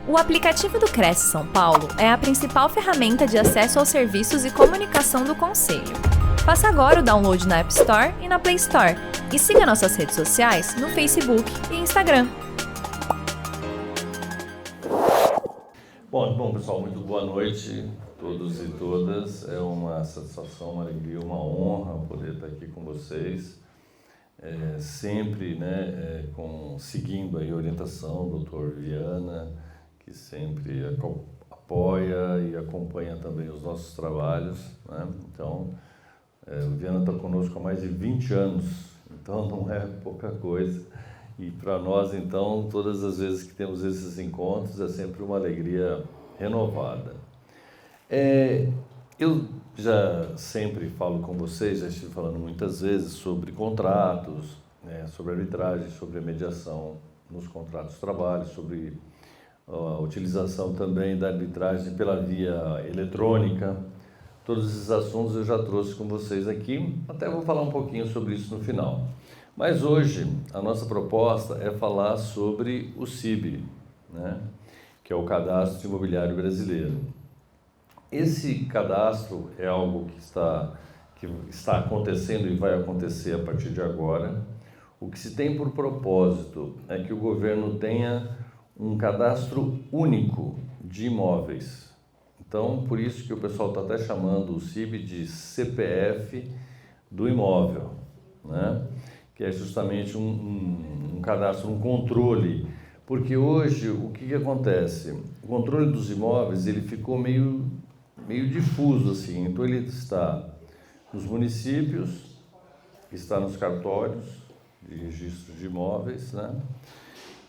O aplicativo do Cresce São Paulo é a principal ferramenta de acesso aos serviços e comunicação do Conselho. Faça agora o download na App Store e na Play Store. E siga nossas redes sociais no Facebook e Instagram. Bom, pessoal, muito boa noite a todos e todas. É uma satisfação, uma alegria, uma honra poder estar aqui com vocês. Sempre, seguindo aí a orientação do Dr. Viana, que sempre apoia e acompanha também os nossos trabalhos, né? Então, o Viana está conosco há mais de 20 anos, então não é pouca coisa. E para nós, então, todas as vezes que temos esses encontros, é sempre uma alegria renovada. Eu já sempre falo com vocês, já estive falando muitas vezes sobre contratos, sobre arbitragem, sobre a mediação nos contratos de trabalho, sobre a utilização também da arbitragem pela via eletrônica. Todos esses assuntos eu já trouxe com vocês aqui, até vou falar um pouquinho sobre isso no final. Mas hoje a nossa proposta é falar sobre o CIB, que é o Cadastro Imobiliário Brasileiro. Esse cadastro é algo que está acontecendo e vai acontecer a partir de agora. O que se tem por propósito é que o governo tenha um cadastro único de imóveis. Então, por isso que o pessoal está até chamando o CIB de CPF do imóvel, que é justamente um cadastro, um controle. Porque hoje, o que acontece? O controle dos imóveis ele ficou meio difuso, assim. Então, ele está nos municípios, está nos cartórios de registro de imóveis,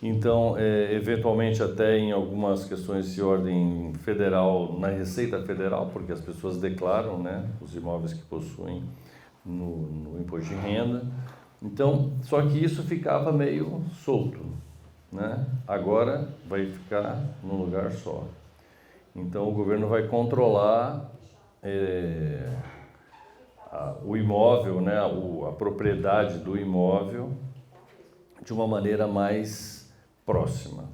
Então, eventualmente até em algumas questões de ordem federal, na Receita Federal, porque as pessoas declaram, os imóveis que possuem no imposto de renda. Então, só que isso ficava meio solto, Agora vai ficar num lugar só. Então, o governo vai controlar o imóvel, a propriedade do imóvel de uma maneira mais próxima.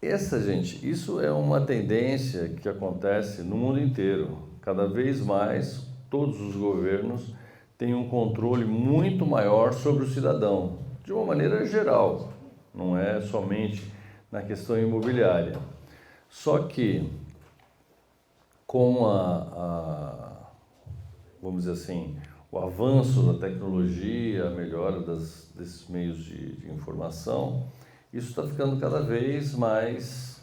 Isso é uma tendência que acontece no mundo inteiro. Cada vez mais, todos os governos têm um controle muito maior sobre o cidadão, de uma maneira geral, não é somente na questão imobiliária. Só que, com vamos dizer assim, o avanço da tecnologia, a melhora desses meios de informação, isso está ficando cada vez mais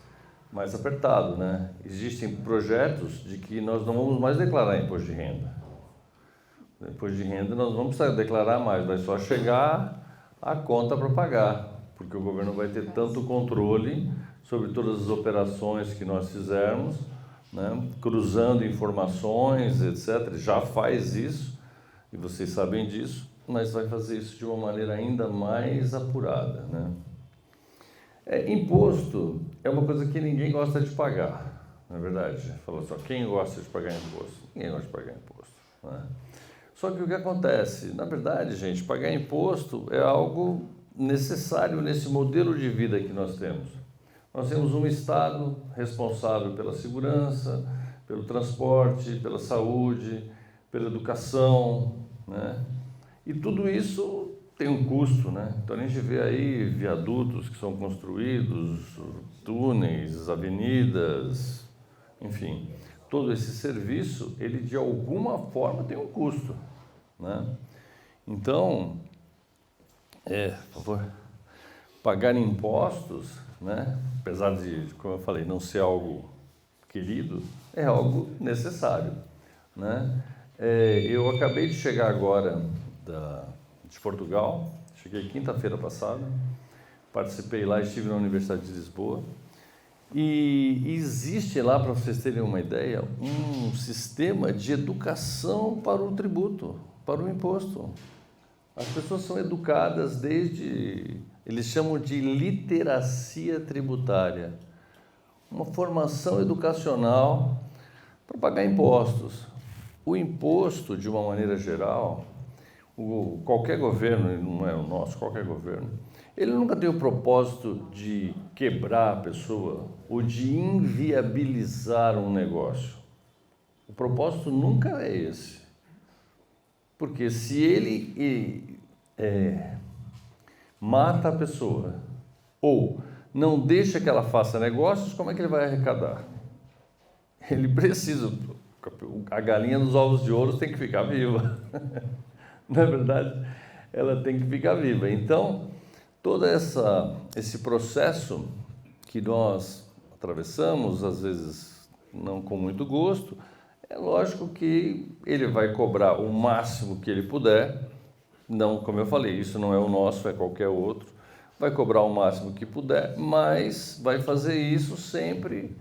apertado, Existem projetos de que nós não vamos mais declarar imposto de renda. O imposto de renda nós não vamos precisar declarar mais, vai só chegar a conta para pagar, porque o governo vai ter tanto controle sobre todas as operações que nós fizermos, cruzando informações, etc. Já faz isso, e vocês sabem disso, mas vai fazer isso de uma maneira ainda mais apurada, Imposto é uma coisa que ninguém gosta de pagar, não é verdade? Falou só, quem gosta de pagar imposto? Ninguém gosta de pagar imposto, Só que o que acontece? Na verdade, gente, pagar imposto é algo necessário nesse modelo de vida que nós temos. Nós temos um Estado responsável pela segurança, pelo transporte, pela saúde, pela educação, E tudo isso tem um custo, Então a gente vê aí viadutos que são construídos, túneis, avenidas, enfim. Todo esse serviço, ele de alguma forma tem um custo, Então, por favor, pagar impostos, apesar de, como eu falei, não ser algo querido, é algo necessário, Eu acabei de chegar agora de Portugal, cheguei quinta-feira passada, participei lá, estive na Universidade de Lisboa, e existe lá, para vocês terem uma ideia, um sistema de educação para o tributo, para o imposto. As pessoas são educadas eles chamam de literacia tributária, uma formação educacional para pagar impostos. O imposto, de uma maneira geral, qualquer governo, não é o nosso, qualquer governo, ele nunca tem o propósito de quebrar a pessoa ou de inviabilizar um negócio. O propósito nunca é esse. Porque se ele mata a pessoa ou não deixa que ela faça negócios, como é que ele vai arrecadar? Ele precisa, a galinha dos ovos de ouro tem que ficar viva. Não é verdade? Ela tem que ficar viva. Então, todo esse processo que nós atravessamos, às vezes não com muito gosto, é lógico que ele vai cobrar o máximo que ele puder. Não, como eu falei, isso não é o nosso, é qualquer outro. Vai cobrar o máximo que puder, mas vai fazer isso sempre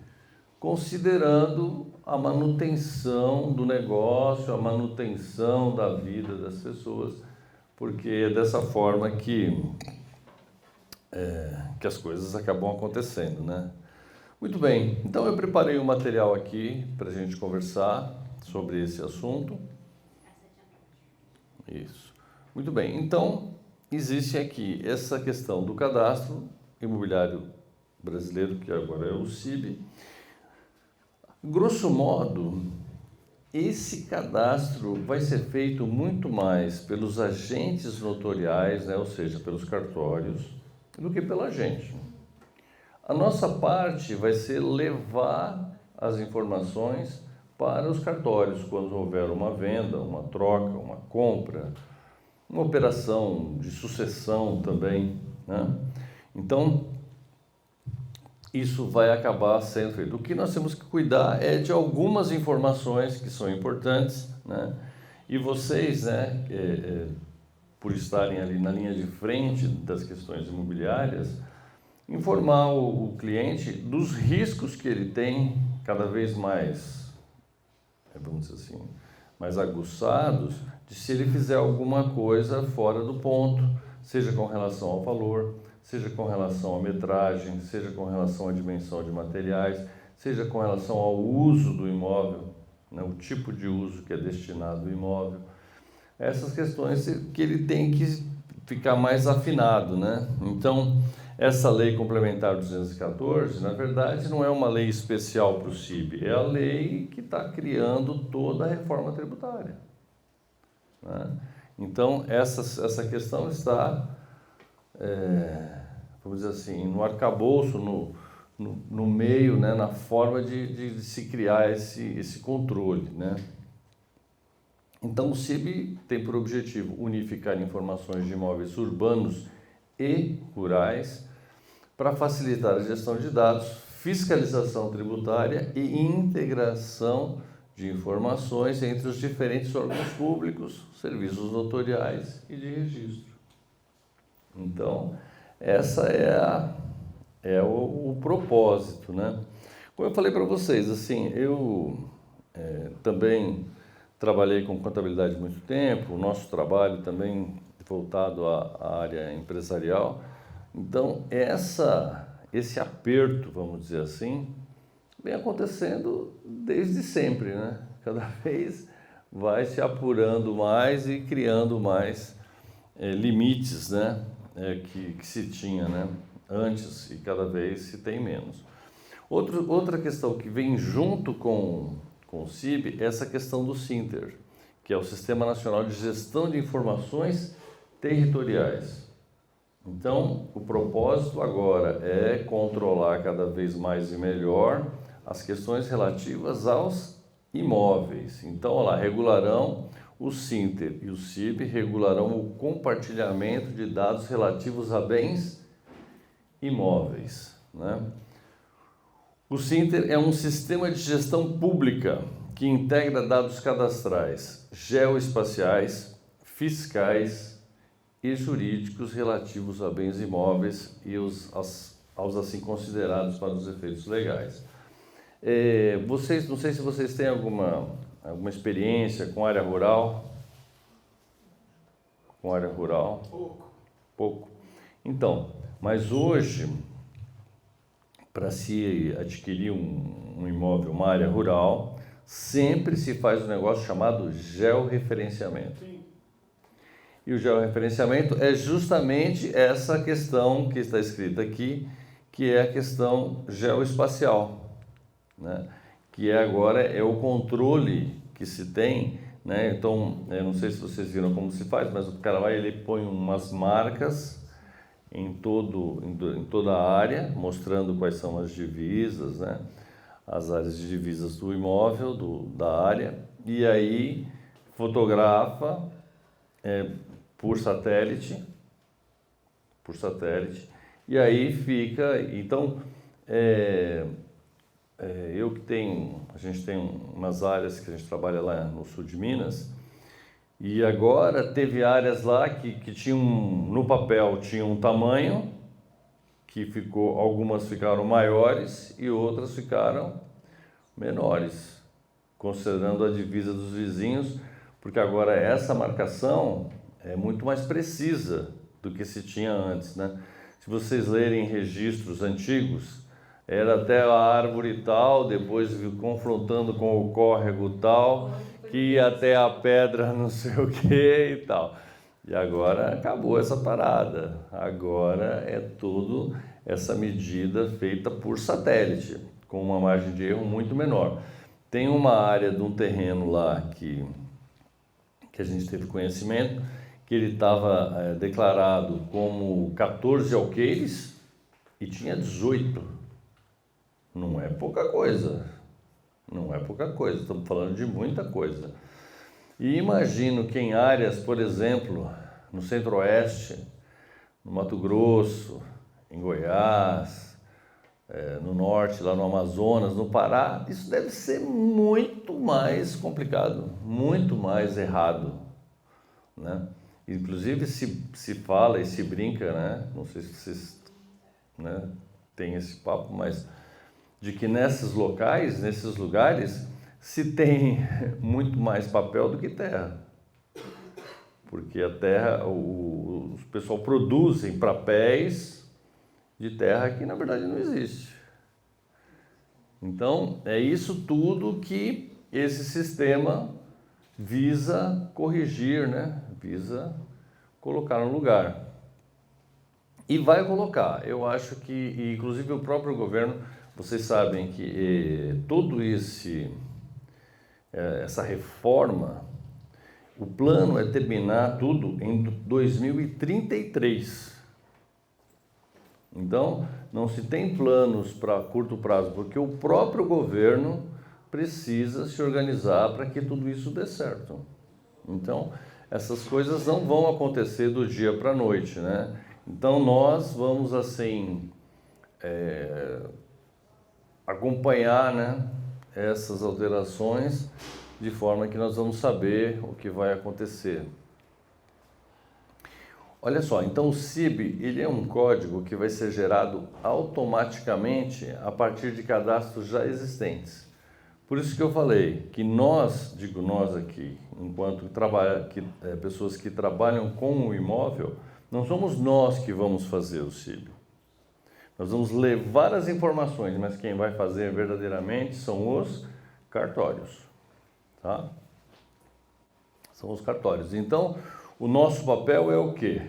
considerando a manutenção do negócio, a manutenção da vida das pessoas, porque é dessa forma que as coisas acabam acontecendo, né? Muito bem, então eu preparei um material aqui para a gente conversar sobre esse assunto. Isso. Muito bem, então existe aqui essa questão do cadastro imobiliário brasileiro, que agora é o CIB. Grosso modo, esse cadastro vai ser feito muito mais pelos agentes notoriais, né, ou seja, pelos cartórios, do que pela gente. A nossa parte vai ser levar as informações para os cartórios quando houver uma venda, uma troca, uma compra, uma operação de sucessão também, né? Então, isso vai acabar sendo feito. O que nós temos que cuidar é de algumas informações que são importantes, né? E vocês, né, por estarem ali na linha de frente das questões imobiliárias, informar o cliente dos riscos que ele tem cada vez mais, vamos dizer assim, mais aguçados, de se ele fizer alguma coisa fora do ponto, seja com relação ao valor, seja com relação à metragem, seja com relação à dimensão de materiais, seja com relação ao uso do imóvel, né, o tipo de uso que é destinado ao imóvel. Essas questões que ele tem que ficar mais afinado, né? Então, essa lei complementar 214, na verdade, não é uma lei especial para o CIB, é a lei que está criando toda a reforma tributária, né? Então, essa questão está, vamos dizer assim, no arcabouço, no meio, né, na forma de se criar esse controle, né? Então, o CIB tem por objetivo unificar informações de imóveis urbanos e rurais para facilitar a gestão de dados, fiscalização tributária e integração de informações entre os diferentes órgãos públicos, serviços notoriais e de registro. Então, essa é o propósito, né? Como eu falei para vocês, assim, eu também trabalhei com contabilidade há muito tempo, o nosso trabalho também voltado à área empresarial. Então, esse aperto, vamos dizer assim, vem acontecendo desde sempre, né? Cada vez vai se apurando mais e criando mais limites, né? Que se tinha, né, antes, e cada vez se tem menos. Outra questão que vem junto com o CIB é essa questão do SINTER, que é o Sistema Nacional de Gestão de Informações Territoriais. Então, o propósito agora é controlar cada vez mais e melhor as questões relativas aos imóveis. Então, olha lá, regularão o SINTER e o CIB regularão o compartilhamento de dados relativos a bens imóveis, né? O SINTER é um sistema de gestão pública que integra dados cadastrais, geoespaciais, fiscais e jurídicos relativos a bens imóveis e aos assim considerados para os efeitos legais. Não sei se vocês têm alguma experiência com área rural. Com área rural? Pouco. Então, mas hoje, para se adquirir um imóvel, uma área rural, sempre se faz um negócio chamado georreferenciamento. Sim. E o georreferenciamento é justamente essa questão que está escrita aqui, que é a questão geoespacial, né? Que agora é o controle que se tem, né? Então, eu não sei se vocês viram como se faz, mas o cara ele põe umas marcas em toda a área, mostrando quais são as divisas, né? As áreas de divisas do imóvel, da área, e aí fotografa por satélite, e aí fica, então, a gente tem umas áreas que a gente trabalha lá no sul de Minas, e agora teve áreas lá que tinham, no papel, tinham um tamanho, que algumas ficaram maiores e outras ficaram menores, considerando a divisa dos vizinhos, porque agora essa marcação é muito mais precisa do que se tinha antes, né? Se vocês lerem registros antigos, era até a árvore tal, depois confrontando com o córrego tal, que ia até a pedra não sei o que e tal. E agora acabou essa parada. Agora é tudo essa medida feita por satélite, com uma margem de erro muito menor. Tem uma área de um terreno lá que a gente teve conhecimento, que ele estava declarado como 14 alqueires e tinha 18. Não é pouca coisa. Não é pouca coisa, estamos falando de muita coisa. E imagino que em áreas, por exemplo, no Centro-Oeste, no Mato Grosso, em Goiás, no Norte, lá no Amazonas, no Pará, isso deve ser muito mais complicado, muito mais errado, né? Inclusive se fala e se brinca, né? Não sei se vocês, né, têm esse papo, mas de que nesses lugares, se tem muito mais papel do que terra. Porque a terra, o pessoal produzem papéis de terra que na verdade não existe. Então, é isso tudo que esse sistema visa corrigir, né? Visa colocar no lugar. E vai colocar. Eu acho que, inclusive o próprio governo, vocês sabem que essa reforma, o plano é terminar tudo em 2033. Então, não se tem planos para curto prazo, porque o próprio governo precisa se organizar para que tudo isso dê certo. Então, essas coisas não vão acontecer do dia para a noite, né? Então, nós vamos, assim, acompanhar, né, essas alterações de forma que nós vamos saber o que vai acontecer. Olha só, então o CIB, ele é um código que vai ser gerado automaticamente a partir de cadastros já existentes. Por isso que eu falei que nós, digo nós aqui, enquanto pessoas que trabalham com o imóvel, não somos nós que vamos fazer o CIB. Nós vamos levar as informações, mas quem vai fazer verdadeiramente são os cartórios, tá? São os cartórios. Então, o nosso papel é o quê?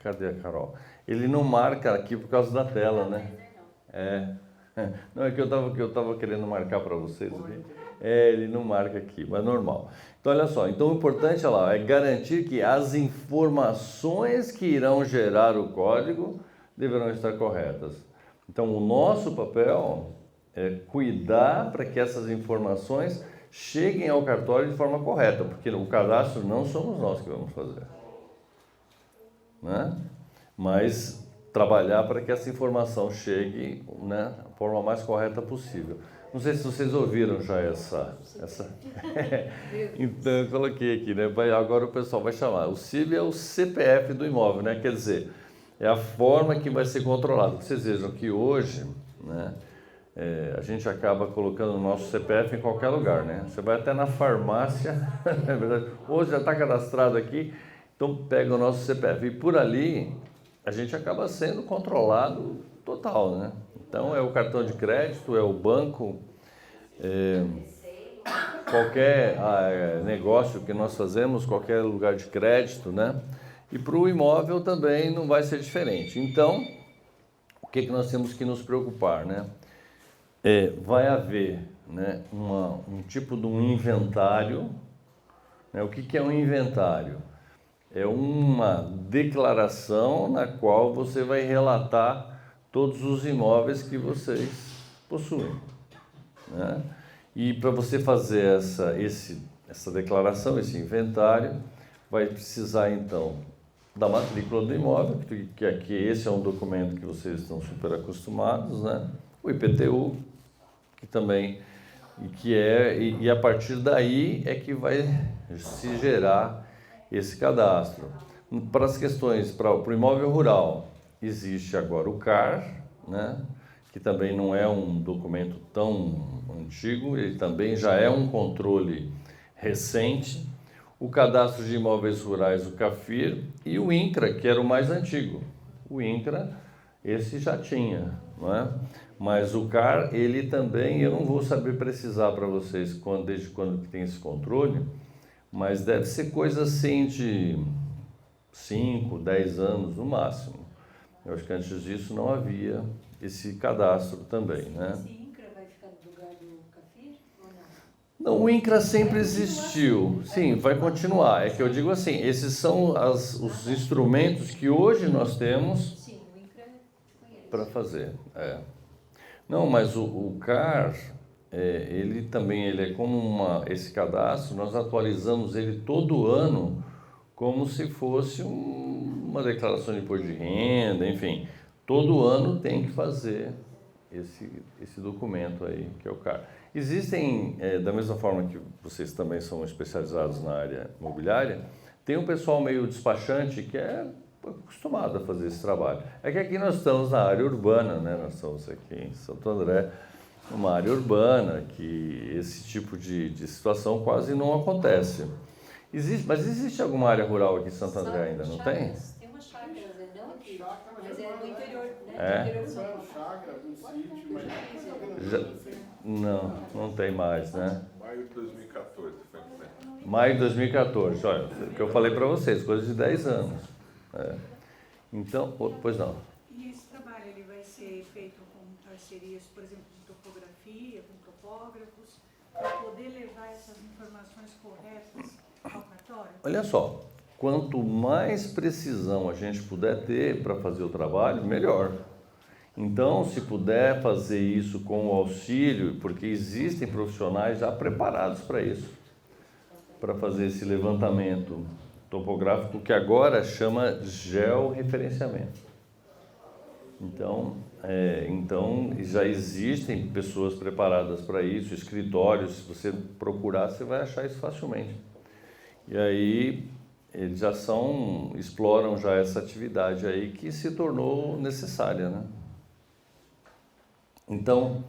Cadê a Carol? Ele não marca aqui por causa da tela, né? Não, é que eu estava querendo marcar para vocês aqui. Ele não marca aqui, mas normal. Então, olha só. Então, o importante é garantir que as informações que irão gerar o código deverão estar corretas. Então, o nosso papel é cuidar para que essas informações cheguem ao cartório de forma correta, porque o cadastro não somos nós que vamos fazer, né? Mas trabalhar para que essa informação chegue, né, da forma mais correta possível. Não sei se vocês ouviram já essa... Então, eu coloquei aqui, né? Agora o pessoal vai chamar. O CIB é o CPF do imóvel, né? Quer dizer, é a forma que vai ser controlado. Vocês vejam que hoje, né, a gente acaba colocando o nosso CPF em qualquer lugar, né? Você vai até na farmácia, é verdade, hoje já está cadastrado aqui, então pega o nosso CPF. E por ali, a gente acaba sendo controlado total, né? Então, é o cartão de crédito, é o banco, qualquer negócio que nós fazemos, qualquer lugar de crédito, né? E para o imóvel também não vai ser diferente. Então, o que nós temos que nos preocupar, né? Vai haver, né, um tipo de um inventário, né? O que é um inventário? É uma declaração na qual você vai relatar todos os imóveis que vocês possuem, né? E para você fazer essa declaração, esse inventário, vai precisar então da matrícula do imóvel, que aqui esse é um documento que vocês estão super acostumados, né? O IPTU, que também e a partir daí é que vai se gerar esse cadastro. Para as questões, para o imóvel rural, existe agora o CAR, né? Que também não é um documento tão antigo, ele também já é um controle recente. O cadastro de imóveis rurais, o CAFIR, e o INCRA, que era o mais antigo. O INCRA, esse já tinha, não é? Mas o CAR, ele também, eu não vou saber precisar para vocês desde quando que tem esse controle, mas deve ser coisa assim de 5, 10 anos no máximo. Eu acho que antes disso não havia esse cadastro também, né? Esse INCRA vai ficar no lugar do CAFIR ou não? Não, o INCRA sempre existiu. Sim, vai continuar. É que eu digo assim, esses são os instrumentos que hoje nós temos para fazer. Não, mas o CAR, ele também é como esse cadastro, nós atualizamos ele todo ano como se fosse uma declaração de imposto de renda, enfim. Todo ano tem que fazer esse documento aí, que é o CAR. Existem, da mesma forma que vocês também são especializados na área imobiliária, tem um pessoal meio despachante que é acostumado a fazer esse trabalho. É que aqui nós estamos na área urbana, né? Nós estamos aqui em Santo André, uma área urbana, que esse tipo de situação quase não acontece. Mas existe alguma área rural aqui em Santo André ainda, não tem? Tem umas chácaras, não aqui, mas é no interior, né? É? Não tem mais, né? Maio de 2014 foi implementado. Maio de 2014, olha, o que eu falei para vocês, coisa de 10 anos. Então, pois não. E esse trabalho ele vai ser feito com parcerias, por exemplo, de topografia, com topógrafos, para poder levar essas informações corretas ao cartório? Olha só, quanto mais precisão a gente puder ter para fazer o trabalho, melhor. Então, se puder fazer isso com o auxílio, porque existem profissionais já preparados para isso, para fazer esse levantamento topográfico, que agora chama georreferenciamento. Então, já existem pessoas preparadas para isso, escritórios, se você procurar, você vai achar isso facilmente. E aí, eles exploram já essa atividade aí que se tornou necessária, né? Então,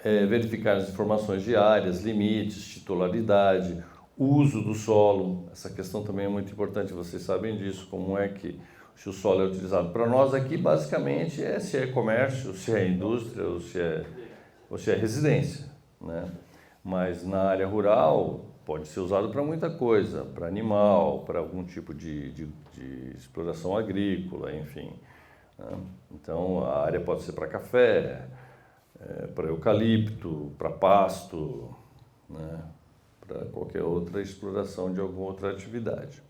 verificar as informações diárias, limites, titularidade, uso do solo, essa questão também é muito importante, vocês sabem disso, como é que se o solo é utilizado. Para nós aqui, basicamente, se é comércio, se é indústria ou se é residência, né? Mas na área rural pode ser usado para muita coisa, para animal, para algum tipo de exploração agrícola, enfim, né? Então a área pode ser para café, para eucalipto, para pasto, né? Para qualquer outra exploração de alguma outra atividade.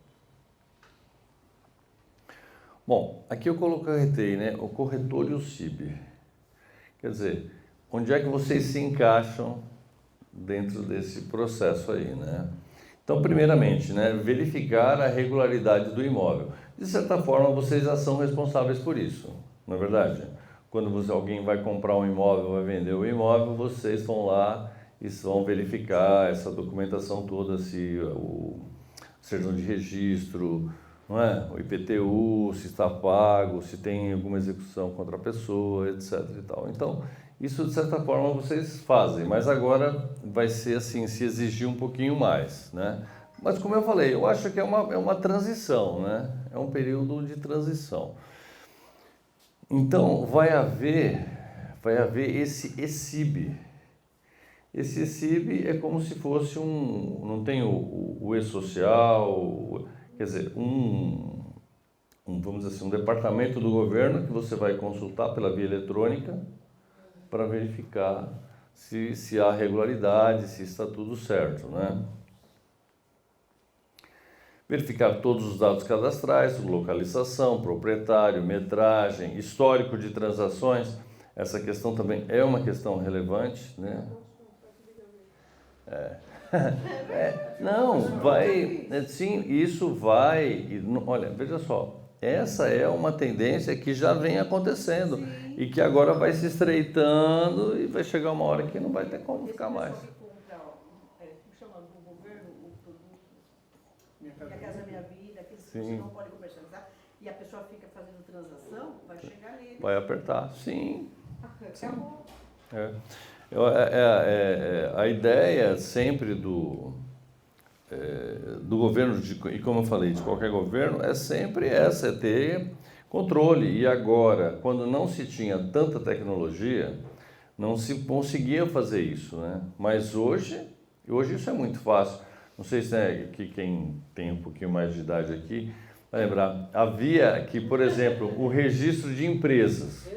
Bom, aqui eu coloquei, né, o corretor e o CIB. Quer dizer, onde é que vocês se encaixam dentro desse processo aí, né? Então, primeiramente, né, verificar a regularidade do imóvel. De certa forma, vocês já são responsáveis por isso, não é verdade? Quando alguém vai comprar um imóvel, vai vender o imóvel, vocês vão lá e vão verificar essa documentação toda, se o certidão de registro, não é? O IPTU, se está pago, se tem alguma execução contra a pessoa, etc. e tal. Então, isso de certa forma vocês fazem, mas agora vai ser assim, se exigir um pouquinho mais, né? Mas como eu falei, eu acho que é uma transição, né? É um período de transição. Então, vai haver esse ESIB. Esse ECIB é como se fosse não tem o e-social, quer dizer, vamos dizer assim, um departamento do governo que você vai consultar pela via eletrônica para verificar se há regularidade, se está tudo certo, né? Verificar todos os dados cadastrais, localização, proprietário, metragem, histórico de transações. Essa questão também é uma questão relevante, né? Não, vai, sim, isso vai, olha, veja só, essa é uma tendência que já vem acontecendo e que agora vai se estreitando e vai chegar uma hora que não vai ter como ficar mais. Chama do governo o produto Minha Casa Minha Vida, aqueles que Sim. você não pode comercializar, e a pessoa fica fazendo transação, vai chegar nele. Vai apertar, sim. Acabou. A ideia sempre do governo, e como eu falei, de qualquer governo, é sempre essa, é ter controle. E agora, quando não se tinha tanta tecnologia, não se conseguia fazer isso, né? Mas hoje isso é muito fácil. Não sei se que quem tem um pouquinho mais de idade aqui vai lembrar. Havia aqui, por exemplo, o registro de empresas.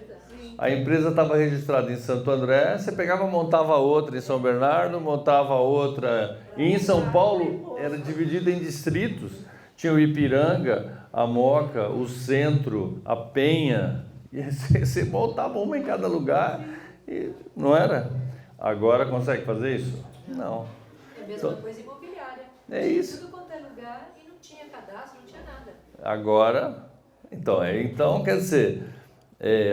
A empresa estava registrada em Santo André, você pegava, montava outra em São Bernardo, montava outra. E em São Paulo era dividida em distritos. Tinha o Ipiranga, a Moca, o Centro, a Penha. E você montava uma em cada lugar. E não era? Agora consegue fazer isso? Não. É a mesma coisa imobiliária. É isso. Tudo quanto é lugar e não tinha cadastro, não tinha nada. Agora, então quer dizer,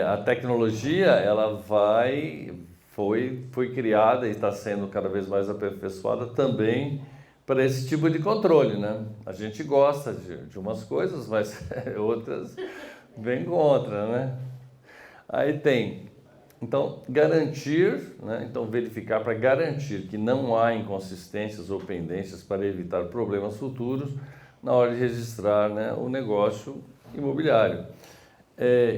a tecnologia ela foi criada e está sendo cada vez mais aperfeiçoada também para esse tipo de controle, né? A gente gosta de umas coisas, mas outras vêm contra, né? Aí então, garantir, né? Então, verificar para garantir que não há inconsistências ou pendências para evitar problemas futuros na hora de registrar, né, o negócio imobiliário.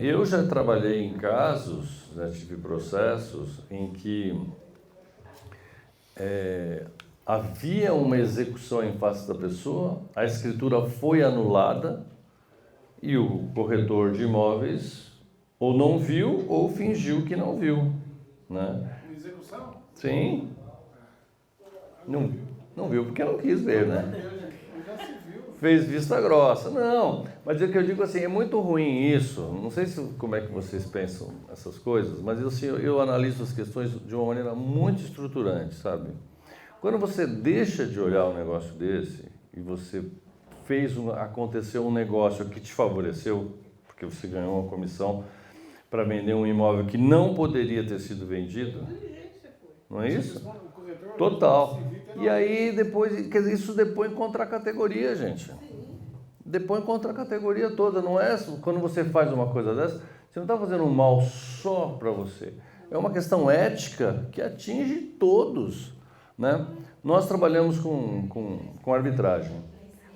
Eu já trabalhei em casos, já tive processos em que havia uma execução em face da pessoa, a escritura foi anulada e o corretor de imóveis ou não viu ou fingiu que não viu, né? Execução? Sim. Não viu porque não quis ver, né? Fez vista grossa. Não, mas é que eu digo assim, é muito ruim isso. Não sei como é que vocês pensam essas coisas, mas eu analiso as questões de uma maneira muito estruturante, sabe? Quando você deixa de olhar um negócio desse e você aconteceu um negócio que te favoreceu, porque você ganhou uma comissão para vender um imóvel que não poderia ter sido vendido, não é isso? Total. E aí depois, quer dizer, isso depõe contra a categoria, gente. Depõe contra a categoria toda, não é? Quando você faz uma coisa dessa, você não está fazendo um mal só para você. É uma questão ética que atinge todos, né? Nós trabalhamos com arbitragem.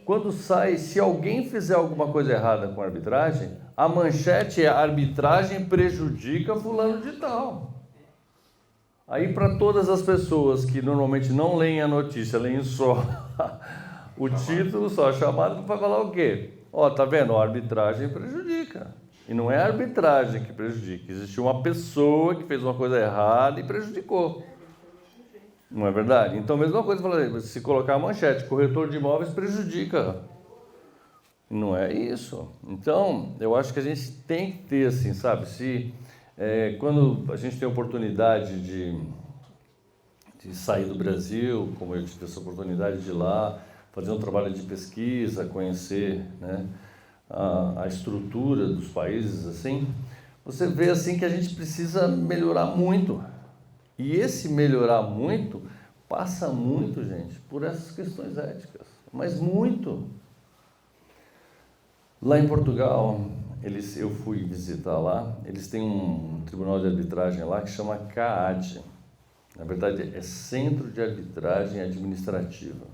Quando se alguém fizer alguma coisa errada com arbitragem, a manchete é: arbitragem prejudica fulano de tal. Aí, para todas as pessoas que normalmente não leem a notícia, leem só o título, só a chamada, vai falar o quê? Tá vendo? A arbitragem prejudica. E não é a arbitragem que prejudica. Existiu uma pessoa que fez uma coisa errada e prejudicou. Não é verdade? Então, a mesma coisa, se colocar a manchete, corretor de imóveis prejudica. Não é isso. Então, eu acho que a gente tem que ter, assim, sabe, quando a gente tem a oportunidade de sair do Brasil, como eu tive essa oportunidade de ir lá, fazer um trabalho de pesquisa, conhecer, né, a estrutura dos países, assim, você vê assim que a gente precisa melhorar muito. E esse melhorar muito passa muito, gente, por essas questões éticas, mas muito. Lá em Portugal, eu fui visitar lá, eles têm um tribunal de arbitragem lá que chama CAAD. Na verdade, é Centro de Arbitragem Administrativa.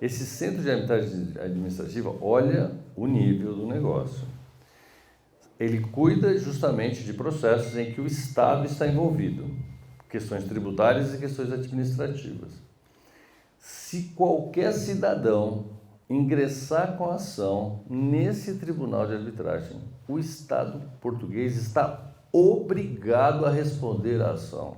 Esse Centro de Arbitragem Administrativa olha o nível do negócio. Ele cuida justamente de processos em que o Estado está envolvido. questões tributárias e questões administrativas. Se qualquer cidadão ingressar com ação nesse tribunal de arbitragem, o Estado português está obrigado a responder à ação.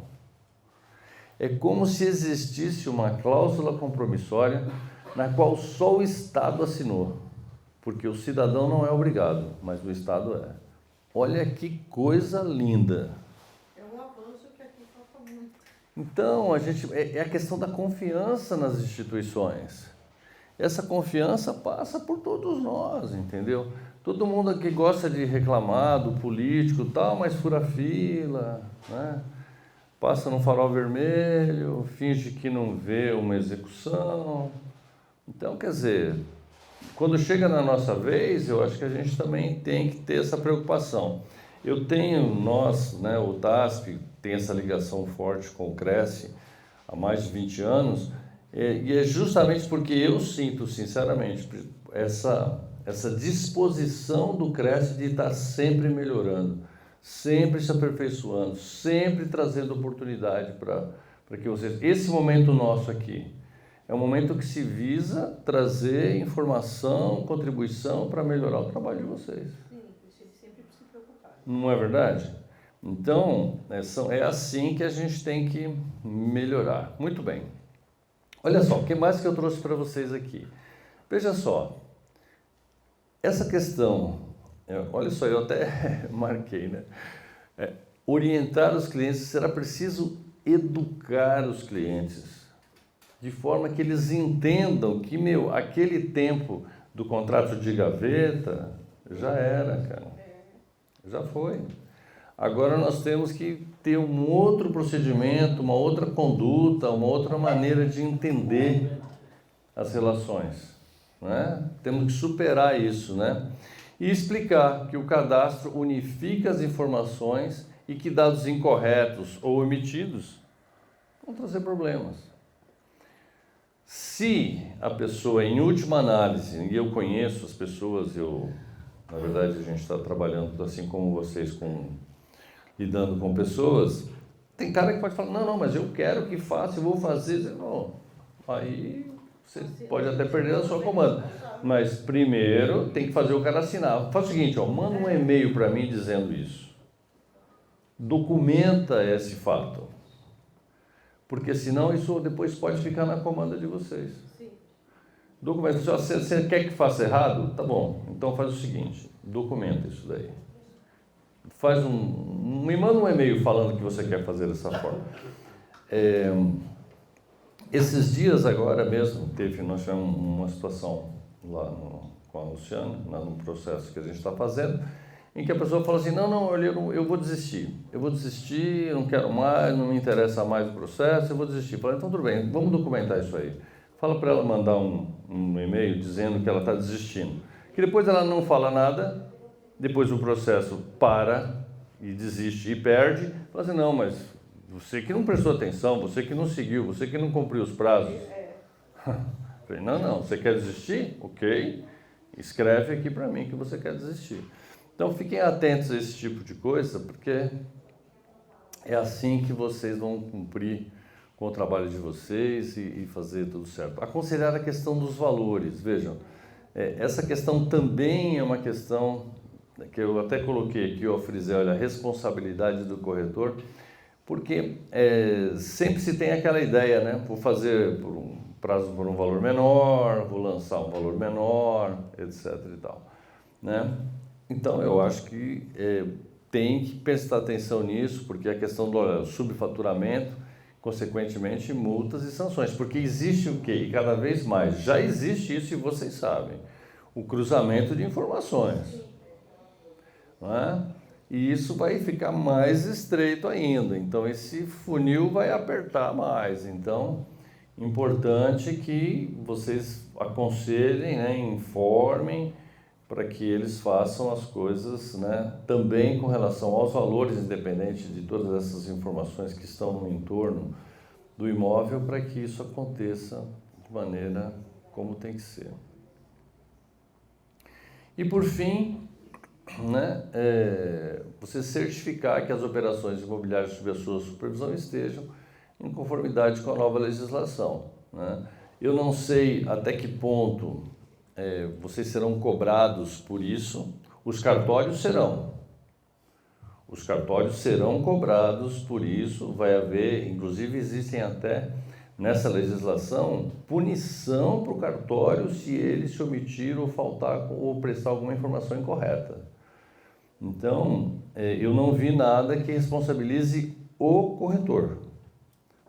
É como se existisse uma cláusula compromissória na qual só o Estado assinou, porque o cidadão não é obrigado, mas o Estado é. Olha que coisa linda! É um avanço que aqui falta muito. Então, é a questão da confiança nas instituições. Essa confiança passa por todos nós, entendeu? Todo mundo aqui gosta de reclamar do político e tal, mas fura fila, né? Passa no farol vermelho, finge que não vê uma execução. Então, quer dizer, quando chega na nossa vez, eu acho que a gente também tem que ter essa preocupação. Nós, né, o TASP, tem essa ligação forte com o Cresce há mais de 20 anos, e é justamente porque eu sinto, sinceramente, essa disposição do Cresce de estar sempre melhorando, sempre se aperfeiçoando, sempre trazendo oportunidade para que vocês... Esse momento nosso aqui é um momento que se visa trazer informação, contribuição para melhorar o trabalho de vocês. Sim, isso ele sempre se preocupar. Não é verdade? Então, é assim que a gente tem que melhorar. Muito bem. Olha só, o que mais que eu trouxe para vocês aqui? Veja só, essa questão, olha só, eu até marquei, né? Orientar os clientes, será preciso educar os clientes, de forma que eles entendam que, aquele tempo do contrato de gaveta já era, cara. Já foi. Agora nós temos que ter um outro procedimento, uma outra conduta, uma outra maneira de entender as relações, né? Temos que superar isso, né? E explicar que o cadastro unifica as informações e que dados incorretos ou omitidos vão trazer problemas. Se a pessoa, em última análise, e eu conheço as pessoas, na verdade a gente está trabalhando assim como vocês, lidando com pessoas, tem cara que pode falar, não, mas eu quero que faça, eu vou fazer. Não, aí você pode até perder a sua comanda. Mas primeiro tem que fazer o cara assinar. Faz o seguinte, manda um e-mail para mim dizendo isso. Documenta esse fato. Porque senão isso depois pode ficar na comanda de vocês. Documenta. Se você quer que faça errado, tá bom. Então faz o seguinte, documenta isso daí. Me manda um e-mail falando que você quer fazer dessa forma. Esses dias agora mesmo, nós tivemos uma situação lá com a Luciana, no processo que a gente está fazendo, em que a pessoa fala assim, não, eu vou desistir, eu não quero mais, não me interessa mais o processo, eu vou desistir. Falei, então tudo bem, vamos documentar isso aí. Fala para ela mandar um e-mail dizendo que ela está desistindo. Que depois ela não fala nada, depois o processo para e desiste e perde. Fala assim, não, mas você que não prestou atenção, você que não seguiu, você que não cumpriu os prazos. Falei, não, você quer desistir? Ok, escreve aqui para mim que você quer desistir. Então fiquem atentos a esse tipo de coisa, porque é assim que vocês vão cumprir com o trabalho de vocês e fazer tudo certo. Aconselhar a questão dos valores, vejam, essa questão também é uma questão que eu até coloquei aqui, eu frisei, olha, a responsabilidade do corretor, porque sempre se tem aquela ideia, né? Vou fazer por um prazo por um valor menor, vou lançar um valor menor, etc. e tal, né? Então eu acho que tem que prestar atenção nisso, porque a questão do subfaturamento, consequentemente multas e sanções, porque existe o quê? E cada vez mais, já existe isso e vocês sabem, o cruzamento de informações, não é? E isso vai ficar mais estreito ainda, então esse funil vai apertar mais. Então, importante que vocês aconselhem, né, informem, para que eles façam as coisas, né, também com relação aos valores, independente de todas essas informações que estão no entorno do imóvel, para que isso aconteça de maneira como tem que ser. E por fim, né, você certificar que as operações imobiliárias sob a sua supervisão estejam em conformidade com a nova legislação, né? Eu não sei até que ponto vocês serão cobrados por isso. Os cartórios serão. Os cartórios serão cobrados por isso. Vai haver, inclusive existem até nessa legislação, punição para o cartório se ele se omitir ou faltar ou prestar alguma informação incorreta. Então, eu não vi nada que responsabilize o corretor,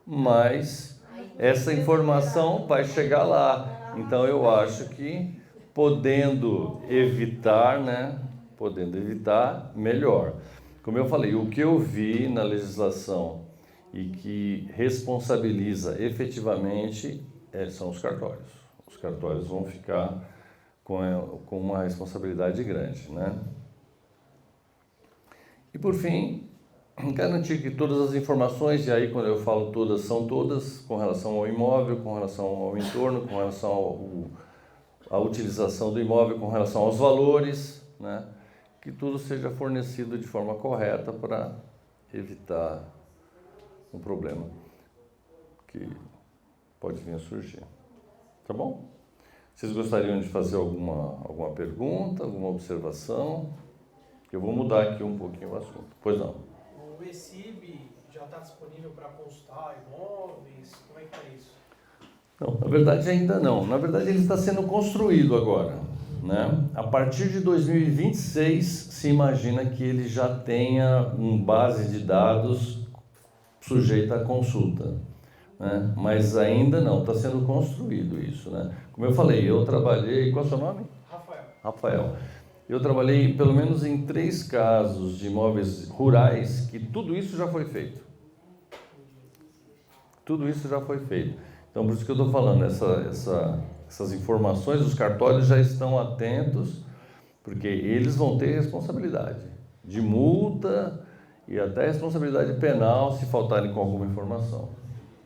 mas essa informação vai chegar lá. Então, eu acho que podendo evitar, né? Podendo evitar, melhor. Como eu falei, o que eu vi na legislação e que responsabiliza efetivamente são os cartórios. Os cartórios vão ficar com uma responsabilidade grande, né? E por fim, garantir que todas as informações, e aí quando eu falo todas, são todas, com relação ao imóvel, com relação ao entorno, com relação à utilização do imóvel, com relação aos valores, né? Que tudo seja fornecido de forma correta para evitar um problema que pode vir a surgir. Tá bom? Vocês gostariam de fazer alguma pergunta, alguma observação? Eu vou mudar aqui um pouquinho o assunto. Pois não. O eCIB já está disponível para consultar imóveis? Como é que está isso? Não, na verdade ainda não. Na verdade ele está sendo construído agora, né? A partir de 2026 se imagina que ele já tenha uma base de dados sujeita à consulta, né? Mas ainda não, está sendo construído isso, né? Como eu falei, eu trabalhei... Qual é o seu nome? Rafael. Eu trabalhei pelo menos em 3 casos de imóveis rurais que tudo isso já foi feito. Tudo isso já foi feito. Então, por isso que eu estou falando, essas informações, os cartórios já estão atentos, porque eles vão ter responsabilidade de multa e até responsabilidade penal se faltarem com alguma informação.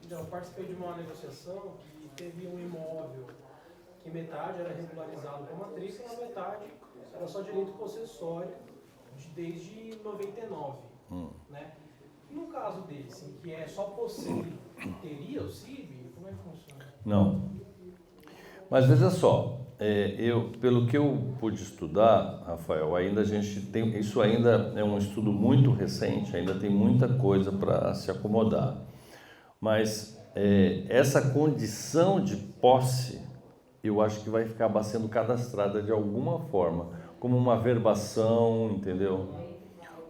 Então, eu participei de uma negociação que teve um imóvel que metade era regularizado com matrícula e metade era só direito possessório desde 99, né? E no caso desse, que é só possível, teria o CIB? Como é que funciona? Não. Mas veja só, pelo que eu pude estudar, Rafael, ainda a gente tem, isso ainda é um estudo muito recente, ainda tem muita coisa para se acomodar. Mas essa condição de posse, eu acho que vai ficar sendo cadastrada de alguma forma, como uma verbação, entendeu?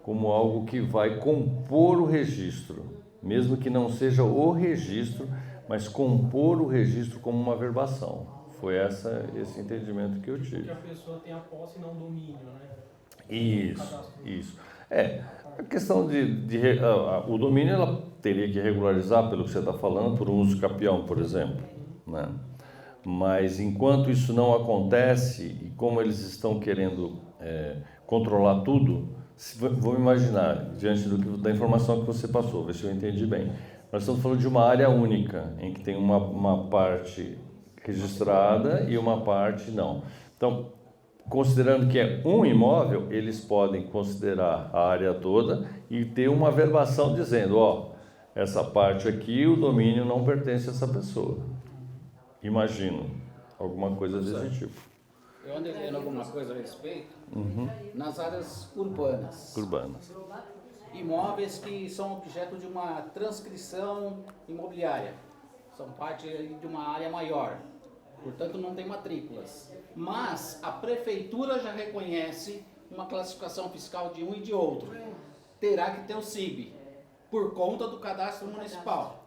Como algo que vai compor o registro, mesmo que não seja o registro, mas compor o registro como uma verbação. Foi esse entendimento que eu tive. Que a pessoa tem a posse e não domínio, né? Isso. A questão o domínio, ela teria que regularizar, pelo que você está falando, por um uso capião, por exemplo, né? Mas enquanto isso não acontece, e como eles estão querendo controlar tudo, vamos imaginar, diante da informação que você passou, ver se eu entendi bem. Nós estamos falando de uma área única, em que tem uma parte registrada e uma parte não. Então, considerando que é um imóvel, eles podem considerar a área toda e ter uma verbação dizendo, essa parte aqui, o domínio não pertence a essa pessoa. Imagino, alguma coisa desse tipo. Eu ando lendo alguma coisa a respeito nas áreas urbanas. Imóveis que são objeto de uma transcrição imobiliária. São parte de uma área maior. Portanto, não tem matrículas. Mas a prefeitura já reconhece uma classificação fiscal de um e de outro. Terá que ter o CIB, por conta do cadastro municipal.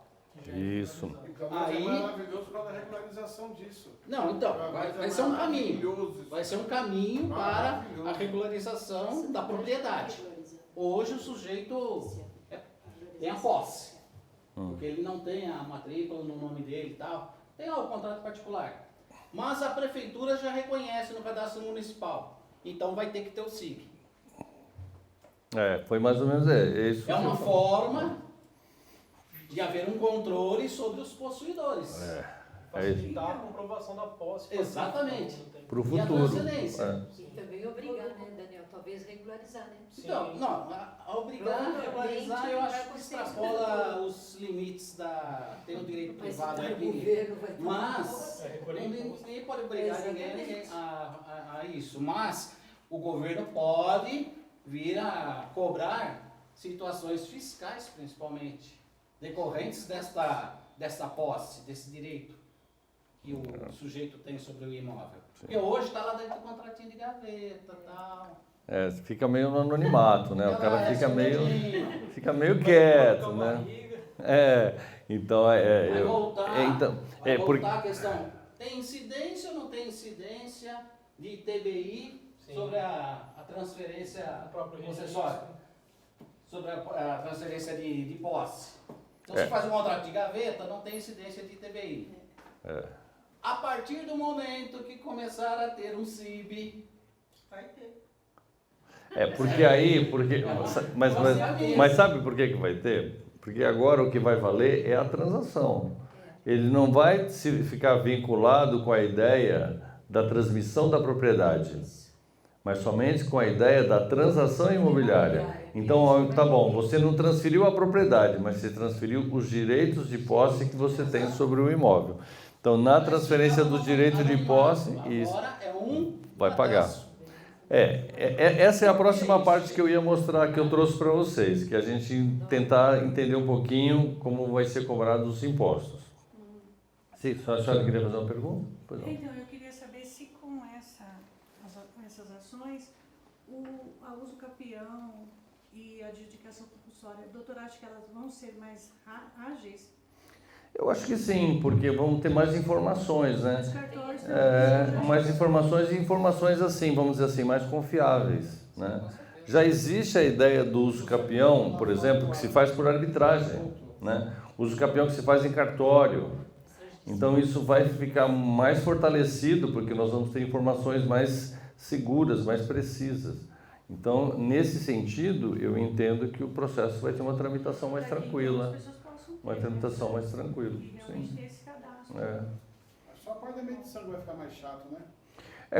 Isso. Aí é maravilhoso por causa da regularização disso. Não, então, vai ser um caminho. Vai ser um caminho para a regularização da propriedade. Hoje o sujeito tem a posse, porque ele não tem a matrícula no nome dele e tal. Tem lá o contrato particular. Mas a prefeitura já reconhece no cadastro municipal. Então vai ter que ter o CIB. Foi mais ou menos isso. É uma forma de haver um controle sobre os possuidores. facilitar a comprovação da posse. Exatamente. Para o E a futuro. transcendência. É. E também obrigar, né, Daniel? Talvez regularizar, né? Então, não, a obrigar a regularizar eu acho que extrapola os limites tem o direito Mas privado o aqui. governo vai ter Mas recolher ninguém pode obrigar ninguém Exatamente. a isso. Mas o governo pode vir a cobrar situações fiscais, principalmente, decorrentes desta posse, desse direito que o sujeito tem sobre o imóvel. Porque hoje está lá dentro do contratinho de gaveta e tal. É, fica meio no anonimato, né? O cara fica meio quieto, né? Barriga. Então Vai voltar, vai porque voltar a questão, tem incidência ou não tem incidência de ITBI Sim. sobre a transferência próprio possessória, sobre a transferência de posse. Então, É. se faz um contrato de gaveta, não tem incidência de ITBI. A partir do momento que começar a ter um CIB, Vai ter. mas sabe por que vai ter? Porque agora o que vai valer é a transação. Ele não vai se ficar vinculado com a ideia da transmissão da propriedade, mas somente com a ideia da transação imobiliária. Então, tá bom, você não transferiu a propriedade, mas você transferiu os direitos de posse que você tem sobre o imóvel. Então, na transferência dos direitos de posse, isso agora é um vai pagar. cadastro. Essa é a próxima parte que eu ia mostrar, que eu trouxe para vocês, que a gente tentar entender um pouquinho como vai ser cobrado os impostos. Sim, a senhora queria fazer uma pergunta? Pois não. Então, eu queria saber se com essas ações, a uso capião e a adjudicação compulsória, doutor, acha que elas vão ser mais ágeis? Eu acho que sim, porque vamos ter mais informações, né? Os cartórios Mais informações e informações assim, vamos dizer assim, mais confiáveis, né? Já existe a ideia do uso capião, por exemplo, que se faz por arbitragem, né? Uso capião que se faz em cartório. Então isso vai ficar mais fortalecido, porque nós vamos ter informações mais seguras, mais precisas. Então, nesse sentido, eu entendo que o processo vai ter uma tramitação mais tranquila. Uma tramitação mais tranquila. E realmente Sim. ter esse cadastro. Só a parte da medição que vai ficar mais chato, né?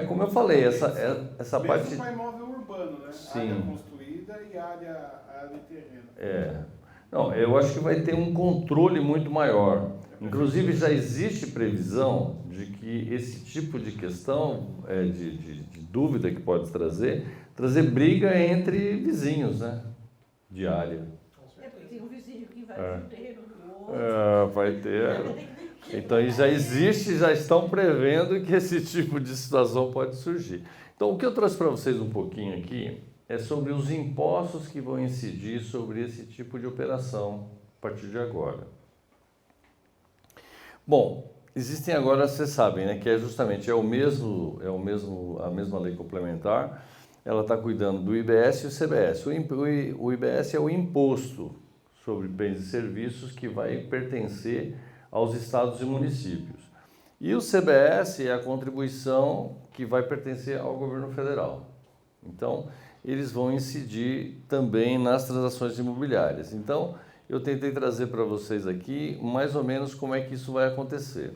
Como eu falei, essa Mesmo parte... para imóvel urbano, né? Sim. Área construída e área de terreno. Não, eu acho que vai ter um controle muito maior. Inclusive, já existe previsão de que esse tipo de questão, de dúvida que pode trazer briga entre vizinhos, né? De área. Porque tem um vizinho que vai no terreno do outro. Vai ter. Então, já existe, já estão prevendo que esse tipo de situação pode surgir. Então, o que eu trouxe para vocês um pouquinho aqui é sobre os impostos que vão incidir sobre esse tipo de operação a partir de agora. Bom, existem agora, vocês sabem, né, que justamente a mesma lei complementar, ela está cuidando do IBS e o CBS. O IBS é o imposto sobre bens e serviços que vai pertencer aos estados e municípios. E o CBS é a contribuição que vai pertencer ao governo federal. Então, eles vão incidir também nas transações imobiliárias. Então, eu tentei trazer para vocês aqui mais ou menos como é que isso vai acontecer.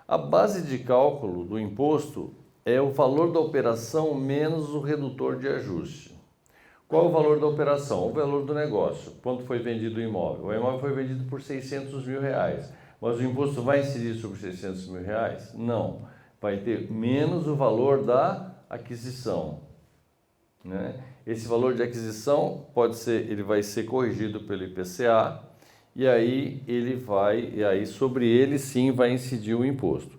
A base de cálculo do imposto é o valor da operação menos o redutor de ajuste. Qual o valor da operação? O valor do negócio. Quanto foi vendido o imóvel? O imóvel foi vendido por R$600 mil. Mas o imposto vai incidir sobre R$600 mil? Não. Vai ter menos o valor da aquisição, né? Esse valor de aquisição ele vai ser corrigido pelo IPCA e aí sobre ele sim vai incidir o imposto.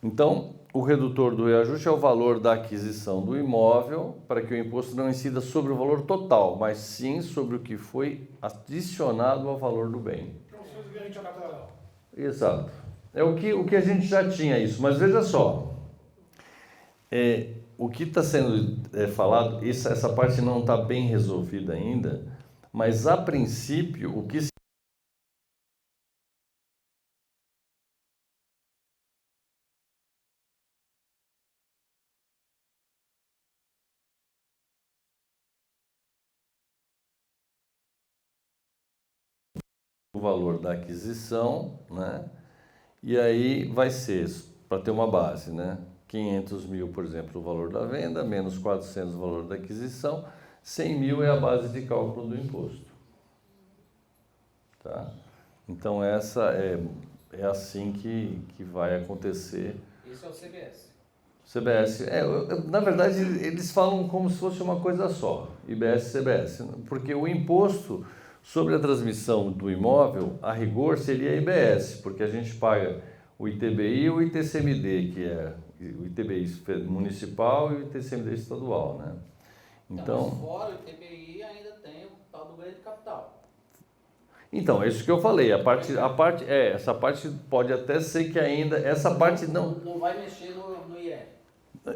Então, o redutor do reajuste é o valor da aquisição do imóvel para que o imposto não incida sobre o valor total, mas sim sobre o que foi adicionado ao valor do bem. Então, se os ganhos de capital. Exato. É o que a gente já tinha isso, mas veja só. O que está sendo falado, essa parte não está bem resolvida ainda, mas a princípio o que o valor da aquisição, né? E aí vai ser, para ter uma base, né? 500 mil, por exemplo, o valor da venda, menos 400 o valor da aquisição, 100 mil é a base de cálculo do imposto. Tá? Então, essa é assim que vai acontecer. Isso é o CBS. CBS, na verdade, eles falam como se fosse uma coisa só, IBS e CBS, porque o imposto sobre a transmissão do imóvel, a rigor, seria IBS, porque a gente paga o ITBI e o ITCMD, que é o ITBI municipal e o ITCMD estadual, né? Então, mas fora o ITBI ainda tem o tal do ganho de capital. Então, é isso que eu falei, essa parte pode até ser que ainda, essa parte não... Não vai mexer no IR.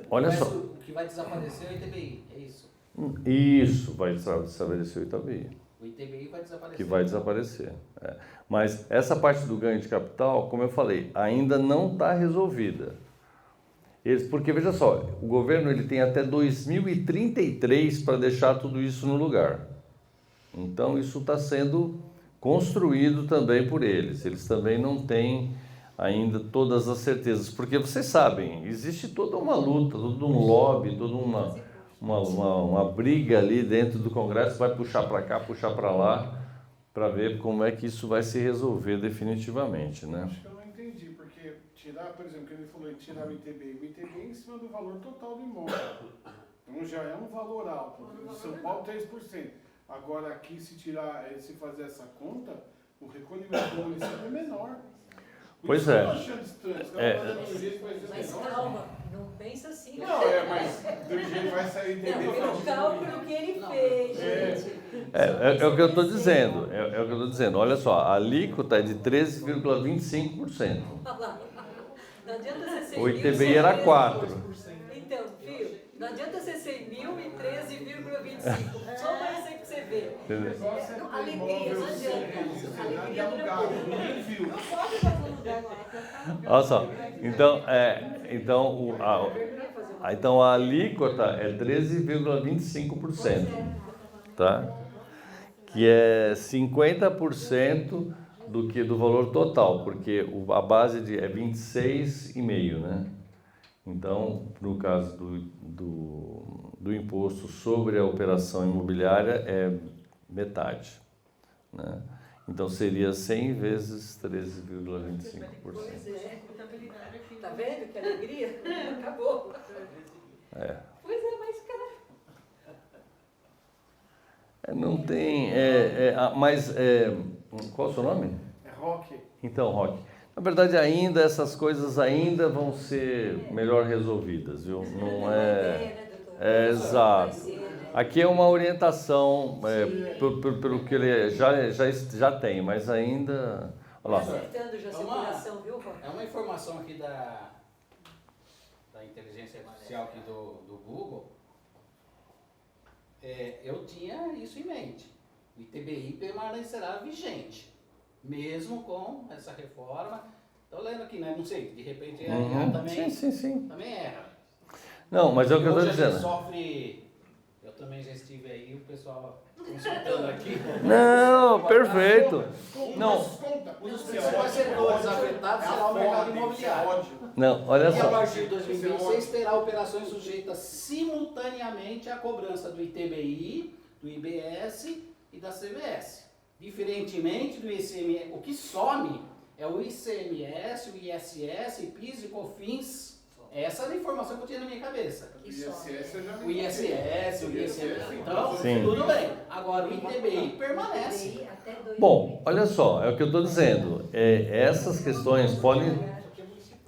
Olha só. O que vai desaparecer é o ITBI, é isso? Isso, vai desaparecer o ITBI. O ITBI vai desaparecer. Que vai desaparecer. Mas essa parte do ganho de capital, como eu falei, ainda não está resolvida. Porque, veja só, o governo ele tem até 2033 para deixar tudo isso no lugar. Então, isso está sendo construído também por eles. Eles também não têm ainda todas as certezas. Porque, vocês sabem, existe toda uma luta, todo um lobby, toda uma briga ali dentro do Congresso, vai puxar para cá, puxar para lá, para ver como é que isso vai se resolver definitivamente, né? Acho que eu não entendi, porque tirar, por exemplo, que ele falou de tirar o ITBI é em cima do valor total do imóvel. Então já é um valor alto. No São Paulo, 3%. Agora aqui, se fazer essa conta, o recolhimento do município é menor. Pois é. Mas calma, não pensa assim. Não, mas do jeito vai sair Não, foi o cálculo que ele fez, gente. É o que eu estou dizendo. É o que eu estou dizendo. Olha só, a alíquota é de 13,25%. Não adianta ser 100 O mil, ITBI era 4%. Então, filho, não adianta ser 100 mil e 13,25. Só aparecer que você vê. Alegria, não adianta. Alegria não é pouco. Não pode fazer lugar lá. Olha só. Então a alíquota é 13,25%. Tá? Que é 50% do valor total, porque a base é 26,5%, né? Então, no caso do imposto sobre a operação imobiliária, é metade, né? Então, seria 100 vezes 13,25%. Tá vendo que alegria? Acabou. Pois é, mas cara... Não tem... qual é o seu nome? É Roque. Então, Roque, na verdade, ainda essas coisas ainda vão ser melhor resolvidas, viu? Não é exato. Aqui é uma orientação pelo que ele já tem, mas ainda... Olha lá. Acertando já a circulação, viu, Roque? É uma informação aqui da inteligência artificial aqui do Google. Eu tinha isso em mente. O ITBI permanecerá vigente, mesmo com essa reforma. Estou lendo aqui, né? Não sei, de repente também, sim. também erra. Não, mas é o que eu estou dizendo. Eu também já estive aí, o pessoal consultando aqui. Não, perfeito. Não. Os principais setores afetados será o mercado imobiliário. Não, olha E a só. partir de 2026 terá operações sujeitas simultaneamente à cobrança do ITBI, do IBS e da CBS. Diferentemente do ICMS, o que some é o ICMS, o ISS, PIS e COFINS. Essa era a informação que eu tinha na minha cabeça. O ISS eu já O ISS, o ICMS, então Sim. tudo bem. Agora o ITBI permanece. Bom, olha só, é o que eu estou dizendo. Essas questões podem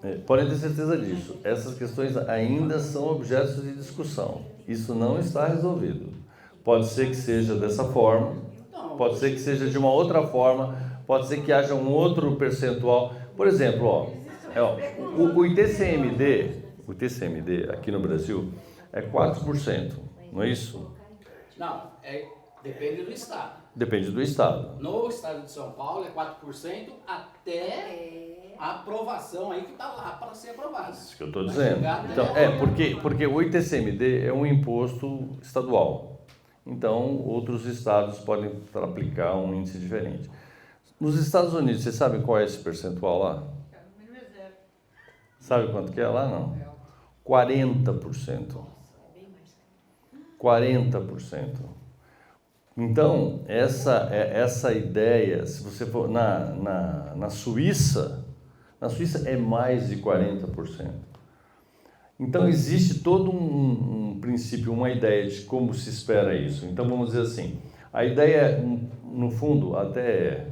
ter certeza disso. Essas questões ainda são objetos de discussão. Isso não está resolvido. Pode ser que seja dessa forma, pode ser que seja de uma outra forma, pode ser que haja um outro percentual. Por exemplo, o ITCMD aqui no Brasil é 4%, não é isso? Não, depende do estado. Depende do estado. No estado de São Paulo é 4% até a aprovação aí que está lá para ser aprovado. Isso que eu estou dizendo. Então, porque o ITCMD é um imposto estadual. Então, outros estados podem aplicar um índice diferente. Nos Estados Unidos, vocês sabem qual é esse percentual lá? Não Sabe quanto que é lá? Não. 40%. 40%. Então, essa ideia, se você for na Suíça é mais de 40%. Então, existe todo um princípio, uma ideia de como se espera isso. Então, vamos dizer assim, a ideia, no fundo, até é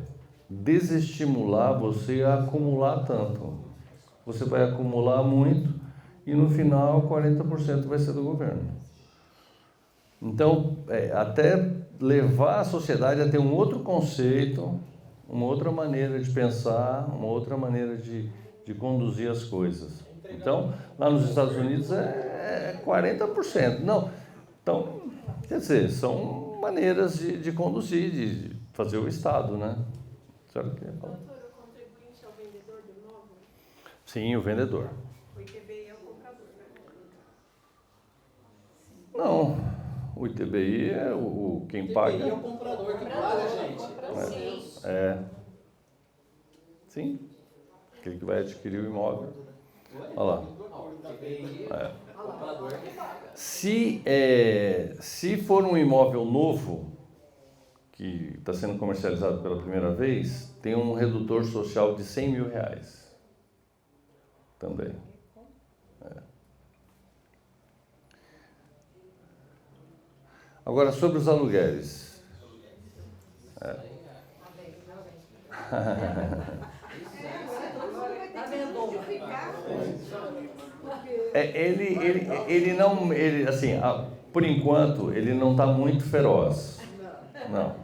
desestimular você a acumular tanto. Você vai acumular muito e, no final, 40% vai ser do governo. Então, até levar a sociedade a ter um outro conceito, uma outra maneira de pensar, uma outra maneira de conduzir as coisas. Então, lá nos Estados Unidos é 40%. Não, então, quer dizer, são maneiras de conduzir, de fazer o Estado, né? Sabe o que é? Doutor, o contribuinte é o vendedor do imóvel? Sim, o vendedor. O ITBI é o comprador, né? Não, o ITBI é quem paga. O ITBI é o comprador que paga, gente. Sim, aquele que vai adquirir o imóvel. Olha lá. Se for um imóvel novo, que está sendo comercializado pela primeira vez, tem um redutor social de R$100 mil. Também. Agora, sobre os aluguéis. Por enquanto, ele não está muito feroz. Não.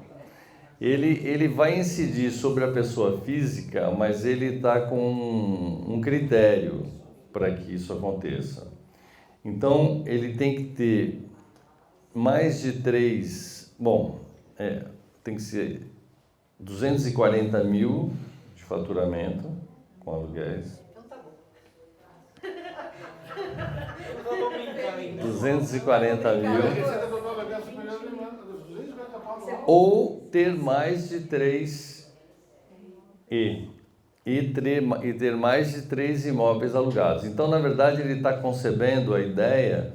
Ele vai incidir sobre a pessoa física, mas ele está com um critério para que isso aconteça. Então, ele tem que ter mais de 3... tem que ser 240 mil de faturamento com aluguéis. 240 mil. Ou ter mais de 3 e ter mais de 3 imóveis alugados. Então, na verdade, ele está concebendo a ideia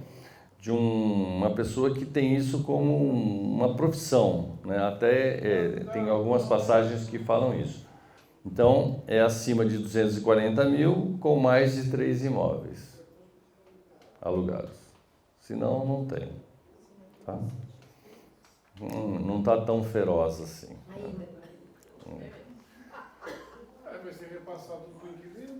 de uma pessoa que tem isso como uma profissão, né? Até tem algumas passagens que falam isso. Então, é acima de 240 mil com mais de 3 imóveis alugados. Senão, não tem. Tá? Não está tão feroz assim. Vai ser repassado para o inquilino?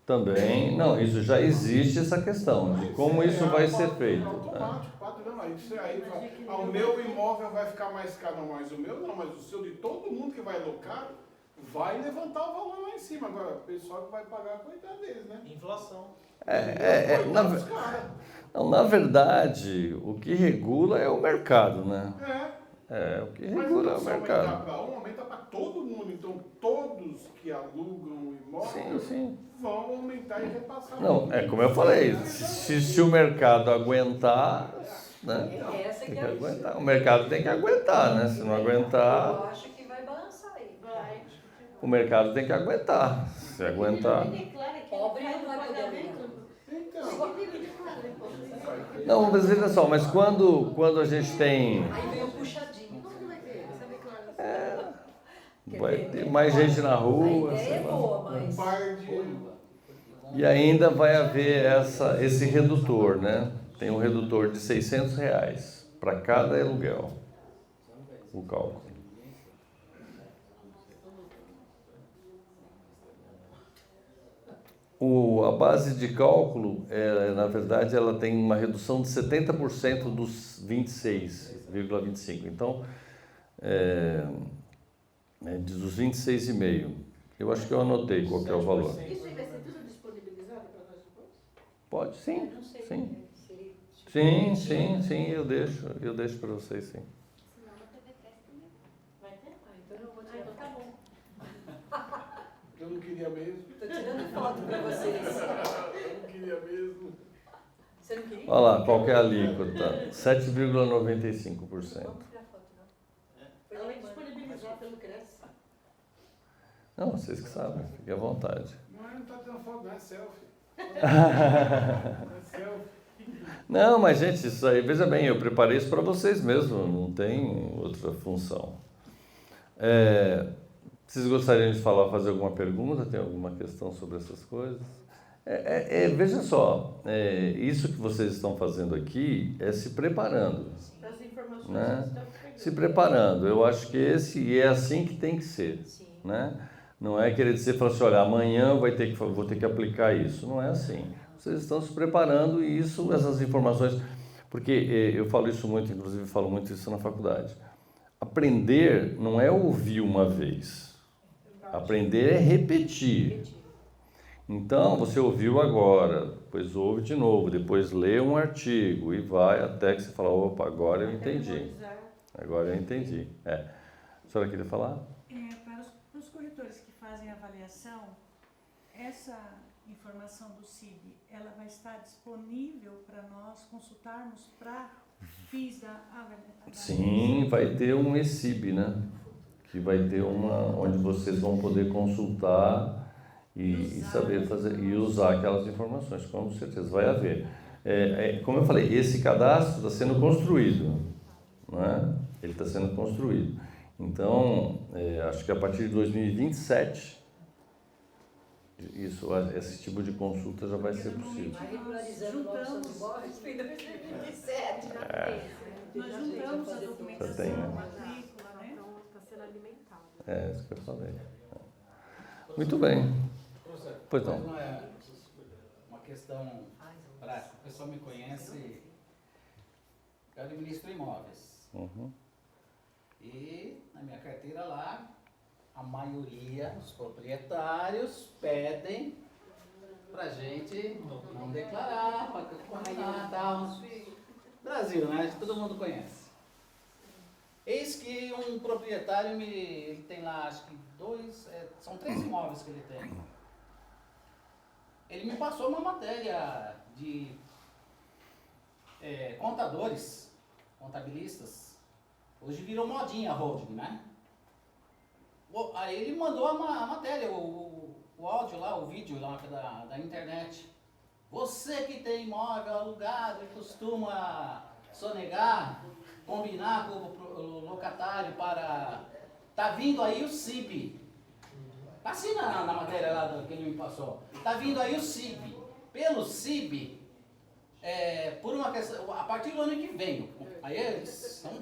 Também, não, isso já existe essa questão de como isso vai ser feito. Automático, padrão. O meu imóvel vai ficar mais caro, não, mas o meu não, mas o seu de todo mundo que vai alocar vai levantar o valor lá em cima. Agora, o pessoal que vai pagar, coitado deles, né? Inflação. Na verdade, o que regula é o mercado, né? O que regula é o mercado. Aumenta para todo mundo, então todos que alugam o imóvel vão aumentar e repassar. Não, como eu falei, se o mercado aguentar, né? Tem que aguentar. O mercado tem que aguentar, né? Se não aguentar, Eu acho que vai balançar aí. o mercado tem que aguentar. Se aguentar. Pobre não vai poder alugar. Não, mas veja só, mas quando a gente tem... Aí vem o puxadinho. Vai ter mais gente na rua, A ideia é boa, mas... E ainda vai haver esse redutor, né? Tem um redutor de R$600 para cada aluguel, o cálculo. A base de cálculo, na verdade, ela tem uma redução de 70% dos 26,25. Então, dos 26,5. Eu acho que eu anotei qual que é o valor. Isso aí vai ser tudo disponibilizado para nós depois? Pode, sim. Não sei. Sim. Sim, eu deixo para vocês, sim. Vai ter? Então eu vou tirar. Tá bom. Eu não queria mesmo. Tô tirando foto para vocês. Eu não queria mesmo. Você não queria? Olha lá, qual que é a alíquota? 7,95%. Ela vai disponibilizar pelo Cresce. Não, vocês que sabem, fiquem à vontade. Não Mas não tá tirando foto, não é selfie. É selfie. Não, mas gente, isso aí, veja bem, eu preparei isso para vocês mesmo, não tem outra função. Vocês gostariam de fazer alguma pergunta? Tem alguma questão sobre essas coisas? Veja só, isso que vocês estão fazendo aqui é se preparando. As informações Né? estão Se preparando, eu acho que é assim que tem que ser. Né? Não é querer dizer, falar assim, olha, amanhã vou ter que aplicar isso. Não é assim. Vocês estão se preparando e essas informações... Porque eu falo isso muito, inclusive falo muito isso na faculdade. Aprender não é ouvir uma vez. Aprender é repetir. Então, você ouviu agora, depois ouve de novo, depois lê um artigo e vai até que você fala, opa, agora eu entendi. Agora eu entendi. A senhora queria falar? Para os corretores que fazem avaliação, essa informação do CIB, ela vai estar disponível para nós consultarmos para fins da avaliação? Sim, vai ter um eCIB, né? Que vai ter onde vocês vão poder consultar e saber fazer e usar aquelas informações, com certeza vai haver. Como eu falei, esse cadastro está sendo construído, não é? Ele está sendo construído. Então, acho que a partir de 2027, esse tipo de consulta já vai ser possível. regularizando nossos imóveis em 2027. Nós juntamos a documentação, tem, né? a matrícula, né? Então, está sendo alimentado. Isso que eu falei. Muito bem. Pois Mas não. não é uma questão prática. O pessoal me conhece, eu administro imóveis. Uhum. E na minha carteira lá, a maioria dos proprietários pedem pra gente não declarar, para combinar e tal. Brasil, né? Todo mundo conhece. Eis que um proprietário ele tem lá, acho que são 3 imóveis que ele tem. Ele me passou uma matéria de contabilistas. Hoje virou modinha a holding, né? Aí ele mandou a matéria, o áudio lá, o vídeo lá da internet. Você que tem imóvel alugado e costuma sonegar, combinar com o locatário para... Tá vindo aí o CIB. Tá assim na matéria lá que ele me passou. Tá vindo aí o CIB. Pelo CIB, por uma questão, a partir do ano que vem, aí eles são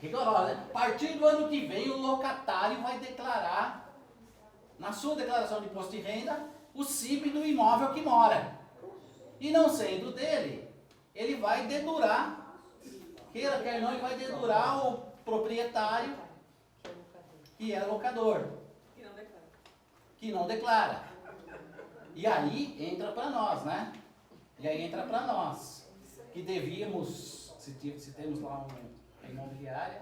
rigorosos, né? A partir do ano que vem o locatário vai declarar, na sua declaração de imposto de renda, o CIB do imóvel que mora. E não sendo dele, ele vai dedurar, queira quer não, ele vai dedurar o proprietário, que é locador, que não declara. E aí entra para nós, né? E aí entra para nós, que devíamos, se temos lá uma imobiliária,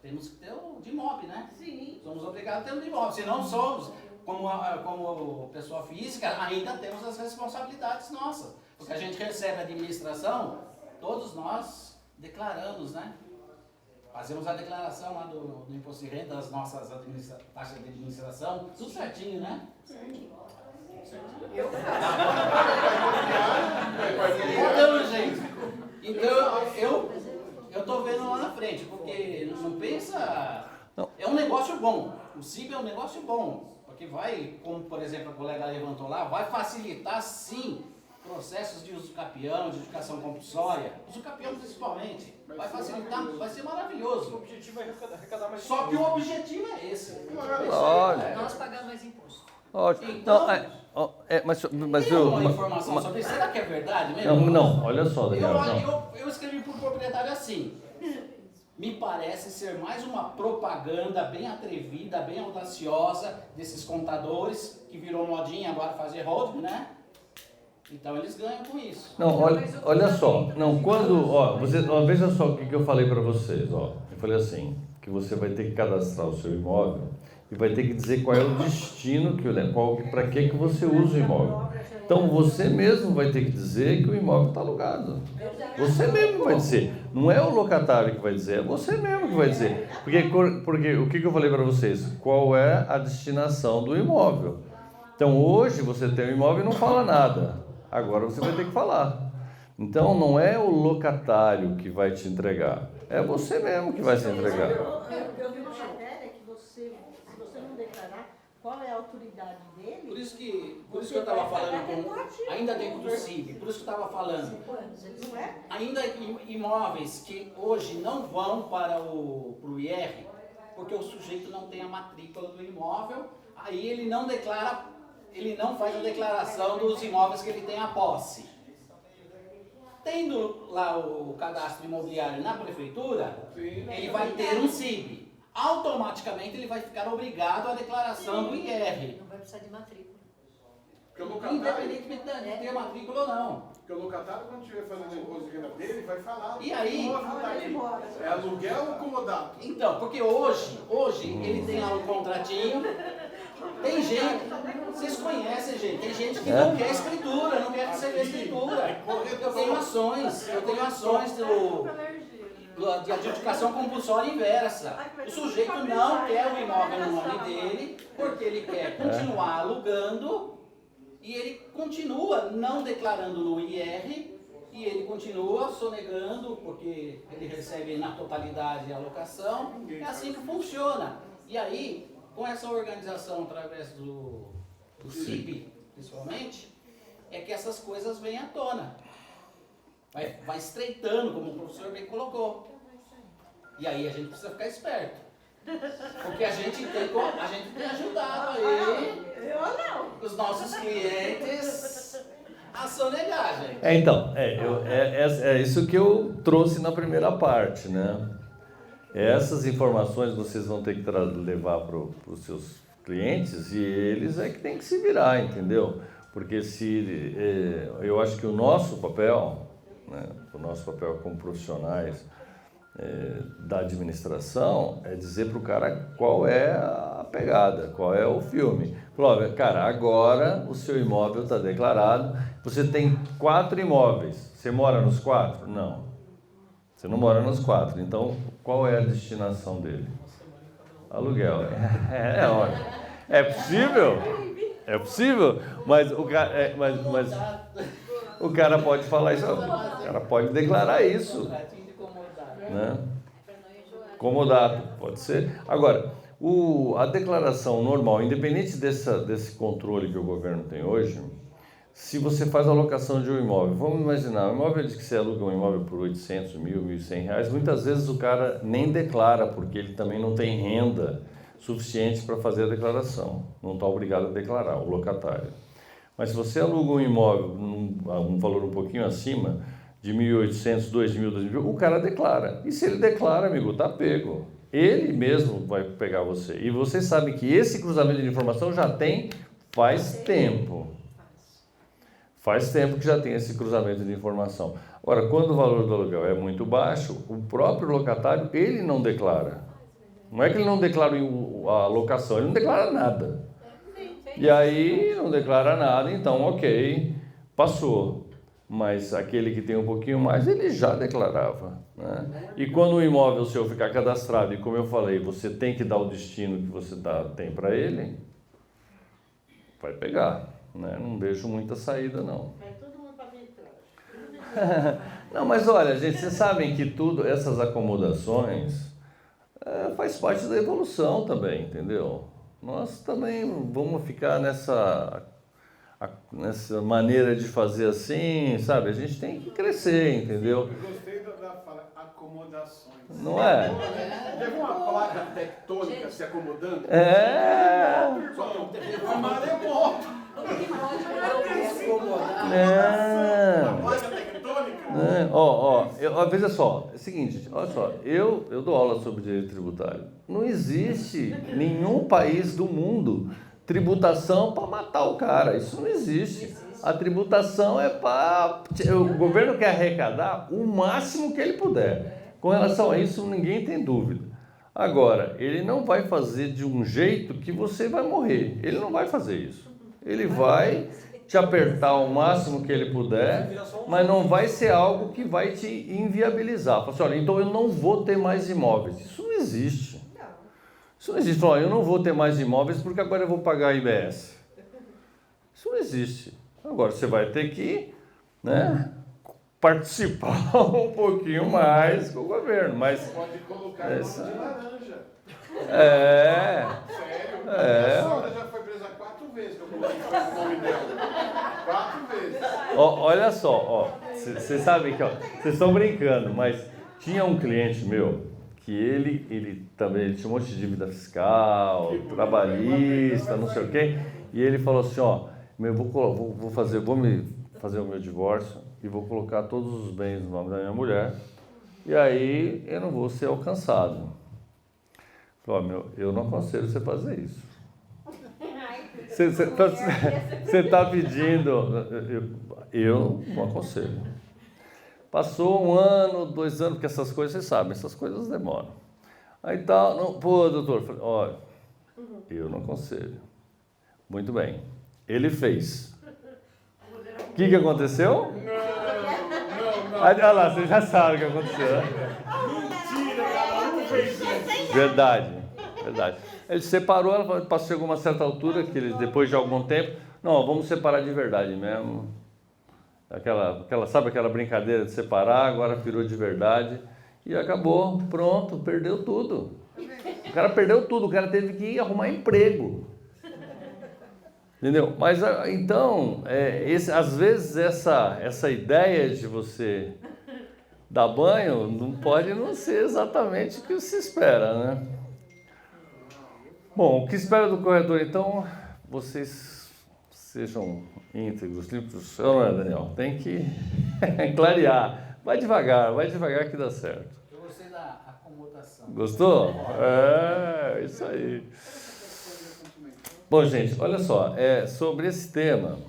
temos que ter o de imóvel, né? Sim. Somos obrigados a ter o de imóvel, se não somos, como pessoa física, ainda temos as responsabilidades nossas. Porque a gente recebe a administração, todos nós declaramos, né? Fazemos a declaração lá do imposto de renda, das nossas taxas de administração, tudo certinho, né? Eu Então, gente, eu tô vendo lá na frente, porque não pensa... Não. É um negócio bom, o CIB é um negócio bom, porque vai, como por exemplo a colega levantou lá, vai facilitar sim processos de uso capião, de educação compulsória, uso capião principalmente, vai facilitar, vai ser O maravilhoso. objetivo é arrecadar mais Só que o objetivo é esse. Olha. Nós pagamos mais imposto. Ótimo. Então, Mas tem viu, uma informação sobre isso, será que é verdade mesmo? não, olha só, Daniel. Não. Eu escrevi para o proprietário assim, me parece ser mais uma propaganda bem atrevida, bem audaciosa desses contadores, que virou modinha agora fazer holding, né? Então eles ganham com isso. Não, olha só. Não, veja só o que eu falei para vocês, ó. Eu falei assim, que você vai ter que cadastrar o seu imóvel e vai ter que dizer qual é o destino, para que você usa o imóvel. Então você mesmo vai ter que dizer que o imóvel está alugado. Você mesmo vai dizer. Não é o locatário que vai dizer, é você mesmo que vai dizer. Porque o que eu falei para vocês? Qual é a destinação do imóvel? Então hoje você tem um imóvel e não fala nada. Agora você vai ter que falar. Então não é o locatário que vai te entregar. É você mesmo que vai se entregar. Eu vi uma matéria que se você não declarar qual é a autoridade dele... Por isso que eu estava falando, ainda dentro do CIB, por isso que eu estava falando, Não é? ainda imóveis que hoje não vão para o IR, porque o sujeito não tem a matrícula do imóvel, aí ele não declara, ele não faz a declaração dos imóveis que ele tem a posse. Tendo lá o cadastro imobiliário na prefeitura, ele vai ter um CIB. Automaticamente ele vai ficar obrigado à declaração do IR. Não vai precisar de matrícula. Porque o locatário, Independentemente de ter matrícula ou não. porque o locatário, quando estiver fazendo o imposto de renda dele, vai falar. E aí? Tá aqui. É aluguel ou comodato? Então, porque hoje ele tem lá um contratinho, tem gente, vocês conhecem, gente, tem gente que não quer escritura, não quer receber escritura. Eu tenho ações de adjudicação compulsória inversa. O sujeito não quer o imóvel no nome dele, porque ele quer continuar alugando e ele continua não declarando no IR e ele continua sonegando porque ele recebe na totalidade a locação. É assim que funciona. E aí, com essa organização através do CIB, principalmente, é que essas coisas vêm à tona. Vai estreitando, como o professor bem colocou. E aí a gente precisa ficar esperto. Porque a gente tem ajudado aí os nossos clientes a sonegar, gente. Então, é isso que eu trouxe na primeira parte, né? Essas informações vocês vão ter que levar para os seus clientes e eles é que tem que se virar, entendeu? Porque eu acho que o nosso papel, né, o nosso papel como profissionais da administração é dizer para o cara qual é a pegada, qual é o filme. Falou, cara, agora o seu imóvel está declarado, você tem 4 imóveis, você mora nos 4? Não, você não mora nos 4, então qual é a destinação dele? Aluguel. Olha, é possível? É possível? Mas o cara, mas o cara pode falar isso, o cara pode declarar isso. Né? Comodato, pode ser. Agora, a declaração normal, independente desse controle que o governo tem hoje, se você faz a locação de um imóvel, vamos imaginar, o imóvel diz que você aluga um imóvel por 800, 1.000, 1.100 reais, muitas vezes o cara nem declara, porque ele também não tem renda suficiente para fazer a declaração, não está obrigado a declarar, o locatário. Mas se você aluga um imóvel um valor um pouquinho acima, de 1.800, 2.000, 2.000, o cara declara. E se ele declara, amigo, tá pego. Ele mesmo vai pegar você. E vocês sabem que esse cruzamento de informação já tem faz tempo. Faz tempo que já tem esse cruzamento de informação. Agora, quando o valor do aluguel é muito baixo, o próprio locatário, ele não declara. Não é que ele não declara a locação, ele não declara nada. E aí, não declara nada, então, ok, passou. Mas aquele que tem um pouquinho mais, ele já declarava, né? E quando o imóvel seu ficar cadastrado, e como eu falei, você tem que dar o destino que você tem para ele, vai pegar, né? Não vejo muita saída, não. Vai todo mundo para arbitragem. Não, mas olha, gente, vocês sabem que essas acomodações faz parte da evolução também, entendeu? Nós também vamos ficar nessa maneira de fazer assim, sabe? A gente tem que crescer, entendeu? Eu gostei da fala, acomodações. Não é? Teve uma placa tectônica se acomodando? Só que o maremoto. Não. Placa tectônica? Veja só, é o seguinte, olha só, eu dou aula sobre direito tributário. Não existe nenhum país do mundo tributação para matar o cara, isso não existe. A tributação é para... O governo quer arrecadar o máximo que ele puder. Com relação a isso, ninguém tem dúvida. Agora, ele não vai fazer de um jeito que você vai morrer. Ele não vai fazer isso. Ele vai te apertar o máximo que ele puder, mas não vai ser algo que vai te inviabilizar. Fala assim, olha, então eu não vou ter mais imóveis. Isso não existe. Isso não existe. Olha, eu não vou ter mais imóveis porque agora eu vou pagar IBS. Isso não existe. Agora você vai ter que, né, participar um pouquinho mais com o governo, mas... Pode colocar nome de laranja. Sério? É. A sogra já foi presa 4 vezes que eu coloquei o nome dela. 4 vezes. Olha só, vocês sabem que, vocês estão brincando, mas tinha um cliente meu que ele também tinha um monte de dívida fiscal, trabalhista, não sei o quê, e ele falou assim, vou fazer o meu divórcio e vou colocar todos os bens no nome da minha mulher, e aí eu não vou ser alcançado. Falei, eu não aconselho você fazer isso. Você está pedindo, eu não aconselho. Passou 1 ano, 2 anos, porque essas coisas, vocês sabem, essas coisas demoram. Aí tá, doutor, falei, olha, eu não aconselho. Muito bem, ele fez. O que aconteceu? Não. Olha lá, vocês já sabem o que aconteceu, né? Mentira, ela não fez isso. Verdade. Ele separou, ela passou a uma certa altura, que eles, depois de algum tempo, não, vamos separar de verdade mesmo. Sabe aquela brincadeira de separar, agora virou de verdade. E acabou, pronto, perdeu tudo. O cara perdeu tudo, o cara teve que ir arrumar emprego. Entendeu? Mas então, às vezes essa ideia de você dar banho não pode não ser exatamente o que se espera, né? Bom, o que espera do corretor, então, vocês sejam íntegros, limpos, não é, Daniel? Tem que clarear. Vai devagar que dá certo. Eu gostei da acomodação. Gostou? Isso aí. Bom, gente, olha só, sobre esse tema,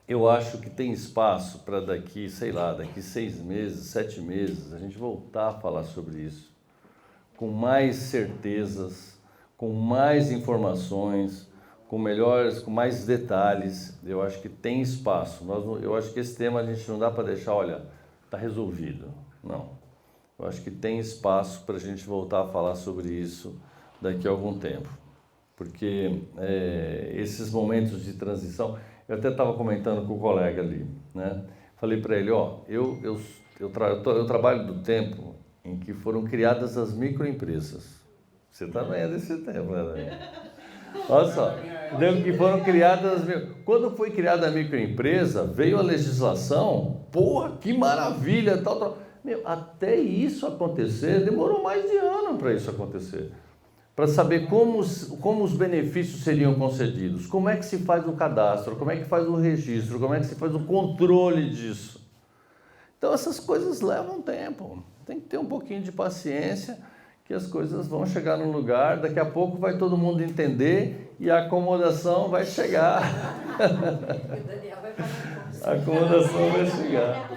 eu acho que tem espaço para daqui 6 meses, 7 meses, a gente voltar a falar sobre isso, com mais certezas, com mais informações, com mais detalhes. Eu acho que tem espaço. Eu acho que esse tema a gente não dá para deixar, olha, está resolvido. Não. Eu acho que tem espaço para a gente voltar a falar sobre isso daqui a algum tempo. Porque esses momentos de transição, eu até estava comentando com o colega ali, né? Falei para ele, eu trabalho do tempo em que foram criadas as microempresas. Você também é desse tempo, né? Olha só, que foram criadas... Quando foi criada a microempresa, veio a legislação, que maravilha, tal. Até isso acontecer, demorou mais de ano para isso acontecer. Para saber como os benefícios seriam concedidos, como é que se faz o cadastro, como é que faz o registro, como é que se faz o controle disso. Então essas coisas levam tempo, tem que ter um pouquinho de paciência, que as coisas vão chegar no lugar, daqui a pouco vai todo mundo entender e a acomodação vai chegar. A acomodação vai chegar.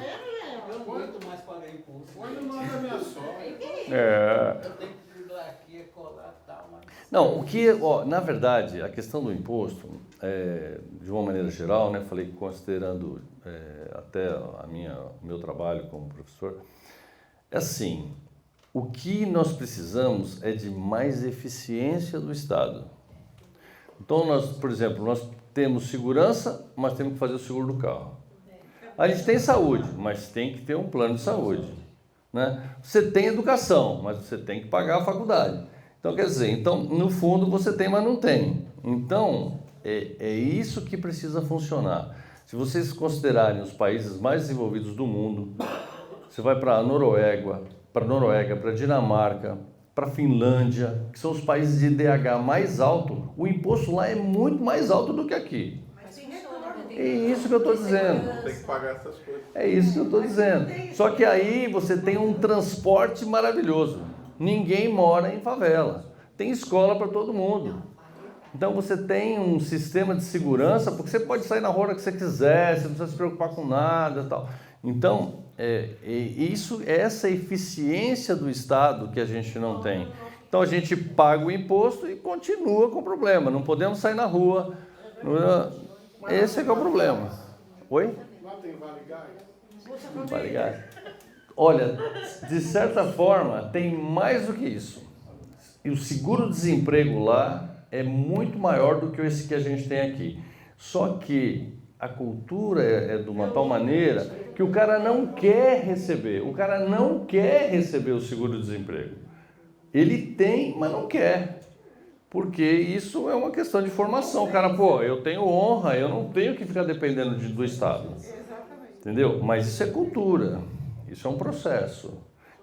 Eu não aguento mais pagar imposto. Quando manda minha sogra. Eu tenho que driblar aqui, colar e tal, mas... Não, na verdade, a questão do imposto, de uma maneira geral, né, falei considerando até o meu trabalho como professor, é assim, o que nós precisamos é de mais eficiência do Estado. Então, por exemplo, nós temos segurança, mas temos que fazer o seguro do carro. A gente tem saúde, mas tem que ter um plano de saúde, né? Você tem educação, mas você tem que pagar a faculdade. Então, quer dizer, no fundo você tem, mas não tem. Então, é isso que precisa funcionar. Se vocês considerarem os países mais desenvolvidos do mundo, você vai para a Noruega, para a Dinamarca, para a Finlândia, que são os países de IDH mais alto, o imposto lá é muito mais alto do que aqui. É isso que eu estou dizendo. Tem que pagar essas coisas. É isso que eu estou dizendo. Só que aí você tem um transporte maravilhoso. Ninguém mora em favela. Tem escola para todo mundo. Então você tem um sistema de segurança, porque você pode sair na rua que você quiser, você não precisa se preocupar com nada e tal. Então, essa eficiência do Estado que a gente não tem. Então a gente paga o imposto e continua com o problema. Não podemos sair na rua. Esse é que é o problema. Oi? Lá tem Vale Gás? Vale Gás. Olha, de certa forma, tem mais do que isso. E o seguro-desemprego lá é muito maior do que esse que a gente tem aqui. Só que a cultura é de uma tal maneira que o cara não quer receber. O cara não quer receber o seguro-desemprego. Ele tem, mas não quer. Porque isso é uma questão de formação. O cara, pô, eu tenho honra, eu não tenho que ficar dependendo do Estado. Entendeu? Mas isso é cultura. Isso é um processo.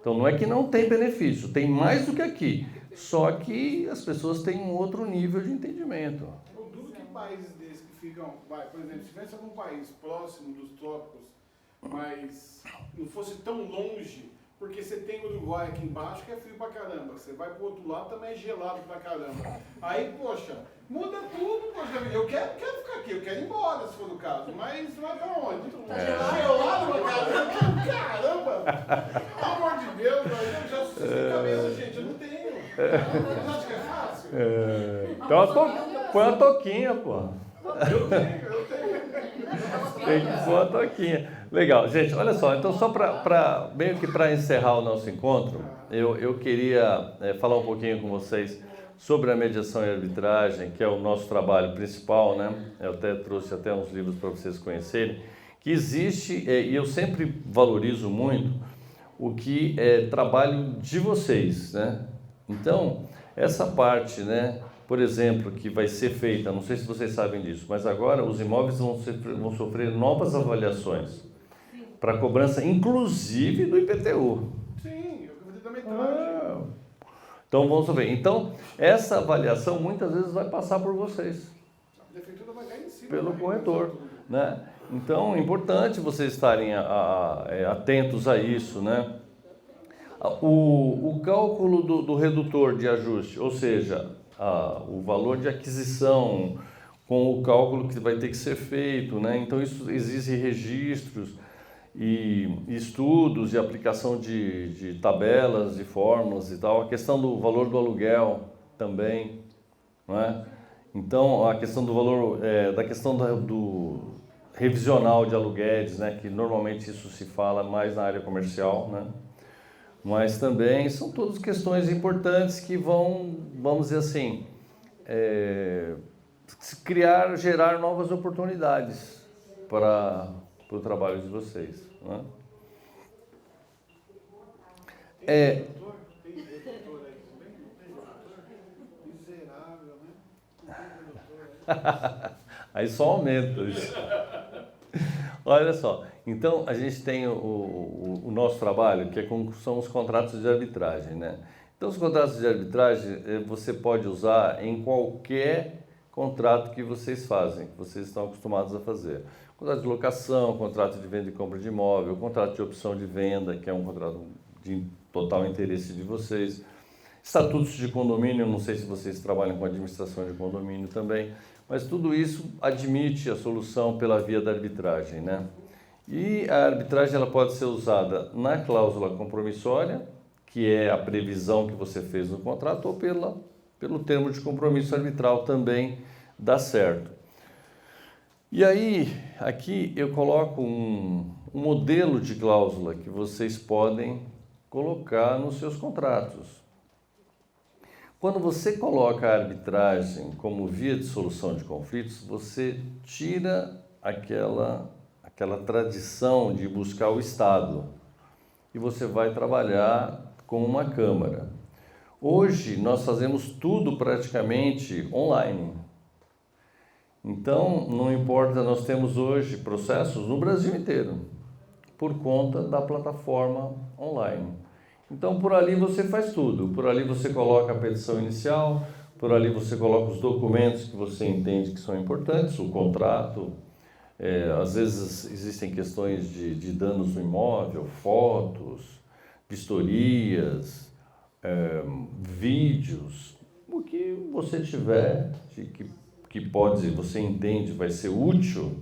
Então não é que não tem benefício, tem mais do que aqui. Só que as pessoas têm um outro nível de entendimento. Eu duvido que países desses que ficam, por exemplo, se tivesse algum país próximo dos trópicos, mas não fosse tão longe, porque você tem o Uruguai aqui embaixo que é frio pra caramba, você vai pro outro lado também é gelado pra caramba. Aí, poxa, muda tudo, poxa, eu quero ficar aqui, eu quero ir embora se for o caso, mas vai pra onde? Gelado pra caramba! Pelo amor de Deus, eu já sucesso cabeça, gente, eu não tenho. Você acha que é fácil? Então põe a toquinha, pô. Eu tenho. Tem que pôr a toquinha. Legal, gente, olha só, então só meio que para encerrar o nosso encontro, eu queria falar um pouquinho com vocês sobre a mediação e arbitragem, que é o nosso trabalho principal, né? Eu até trouxe até uns livros para vocês conhecerem, que existe, e eu sempre valorizo muito, o que é trabalho de vocês, né? Então, essa parte, né? Por exemplo, que vai ser feita, não sei se vocês sabem disso, mas agora os imóveis vão sofrer novas avaliações para cobrança, inclusive do IPTU. Sim, eu da metragem. Então, vamos ver. Então, essa avaliação muitas vezes vai passar por vocês. A prefeitura vai cair em cima. Pelo corretor, né? Então, é importante vocês estarem atentos a isso, né? O cálculo do redutor de ajuste, ou seja, o valor de aquisição com o cálculo que vai ter que ser feito, né? Então, isso existem registros e estudos de aplicação de tabelas, de fórmulas e tal. A questão do valor do aluguel também, não é? Então, a questão do valor, da questão do revisional de aluguéis, né? Que normalmente isso se fala mais na área comercial, né? Mas também são todas questões importantes que vão, vamos dizer assim, gerar novas oportunidades para o trabalho de vocês. Né? Tem doutor aí também? Não tem doutor? Miserável, né? Não tem doutor aí. Aí só aumenta isso. Olha só, então a gente tem o nosso trabalho, que são os contratos de arbitragem, né? Então os contratos de arbitragem você pode usar em qualquer contrato que vocês fazem, que vocês estão acostumados a fazer. Contrato de locação, contrato de venda e compra de imóvel, contrato de opção de venda, que é um contrato de total interesse de vocês. Estatutos de condomínio, não sei se vocês trabalham com administração de condomínio também, mas tudo isso admite a solução pela via da arbitragem, né? E a arbitragem ela pode ser usada na cláusula compromissória, que é a previsão que você fez no contrato, ou pelo termo de compromisso arbitral também dá certo. E aí, aqui eu coloco um modelo de cláusula que vocês podem colocar nos seus contratos. Quando você coloca a arbitragem como via de solução de conflitos, você tira aquela tradição de buscar o Estado e você vai trabalhar com uma Câmara. Hoje, nós fazemos tudo praticamente online. Então, não importa, nós temos hoje processos no Brasil inteiro, por conta da plataforma online. Então, por ali você faz tudo. Por ali você coloca a petição inicial, por ali você coloca os documentos que você entende que são importantes, o contrato. Às vezes existem questões de danos no imóvel, fotos, vistorias, vídeos, o que você tiver, que pode, você entende, vai ser útil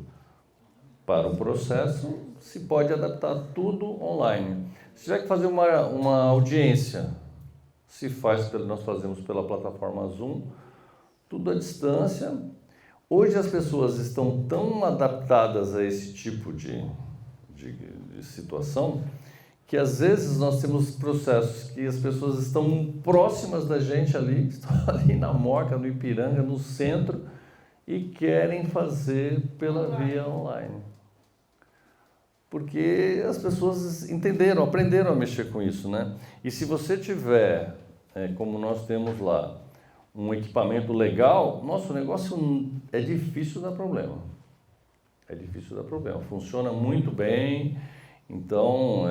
para o processo, se pode adaptar tudo online. Se tiver que fazer uma audiência, nós fazemos pela plataforma Zoom, tudo à distância. Hoje as pessoas estão tão adaptadas a esse tipo de situação que às vezes nós temos processos que as pessoas estão próximas da gente ali, estão ali na Moca, no Ipiranga, no centro, e querem fazer pela via online. Porque as pessoas entenderam, aprenderam a mexer com isso, né? E se você tiver, como nós temos lá, um equipamento legal, nosso negócio é difícil dar problema. É difícil dar problema. Funciona muito bem, então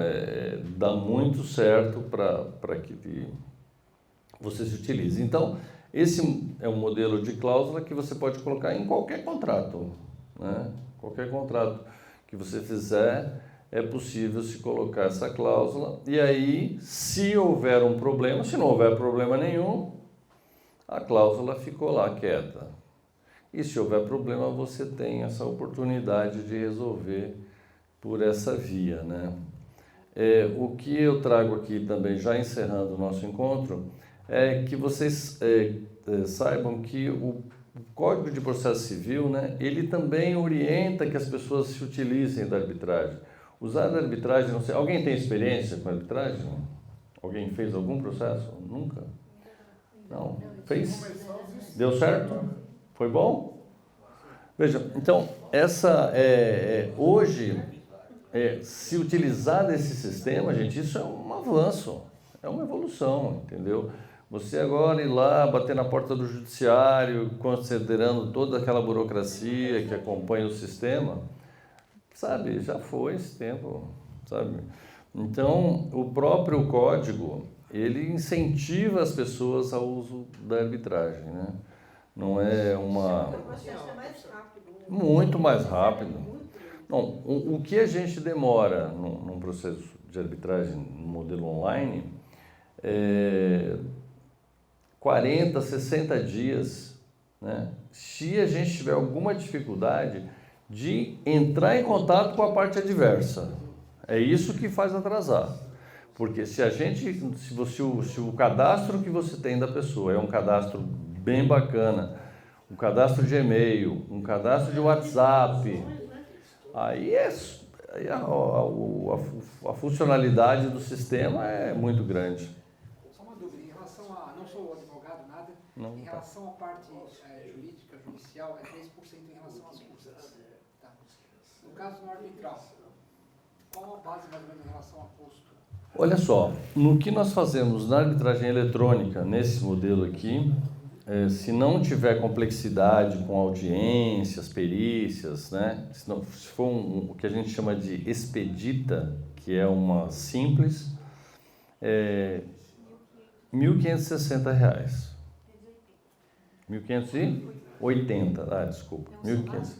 dá muito certo para que você se utilize. Então, esse é um modelo de cláusula que você pode colocar em qualquer contrato, né? Qualquer contrato que você fizer, é possível se colocar essa cláusula. E aí, se houver um problema, se não houver problema nenhum, a cláusula ficou lá quieta. E se houver problema, você tem essa oportunidade de resolver por essa via, né? O que eu trago aqui também, já encerrando o nosso encontro, é que vocês saibam que o Código de Processo Civil, né, ele também orienta que as pessoas se utilizem da arbitragem. Usar a arbitragem, não sei, alguém tem experiência com arbitragem? Alguém fez algum processo? Nunca? Não? Fez? Deu certo? Foi bom? Veja, então, hoje, se utilizar desse sistema, gente, isso é um avanço, é uma evolução, entendeu? Você agora ir lá, bater na porta do judiciário, considerando toda aquela burocracia que acompanha o sistema, sabe, já foi esse tempo, sabe? Então, o próprio código, ele incentiva as pessoas ao uso da arbitragem, né? Não é uma... Muito mais rápido. Não, o que a gente demora num processo de arbitragem no modelo online 40, 60 dias, né? Se a gente tiver alguma dificuldade de entrar em contato com a parte adversa. É isso que faz atrasar. Porque se o cadastro que você tem da pessoa é um cadastro bem bacana, um cadastro de e-mail, um cadastro de WhatsApp, aí a funcionalidade do sistema é muito grande. Só uma dúvida, em relação a, não sou advogado, nada, não, em relação à parte jurídica, judicial, é 3% em relação às custas. Tá? No caso do arbitral, qual a base mais ou menos em relação a custo? Olha só, no que nós fazemos na arbitragem eletrônica, nesse modelo aqui, se não tiver complexidade com audiências, perícias, né? Se for o que a gente chama de expedita, que é uma simples, R$ 1.560. 1.580, desculpa, 1.500.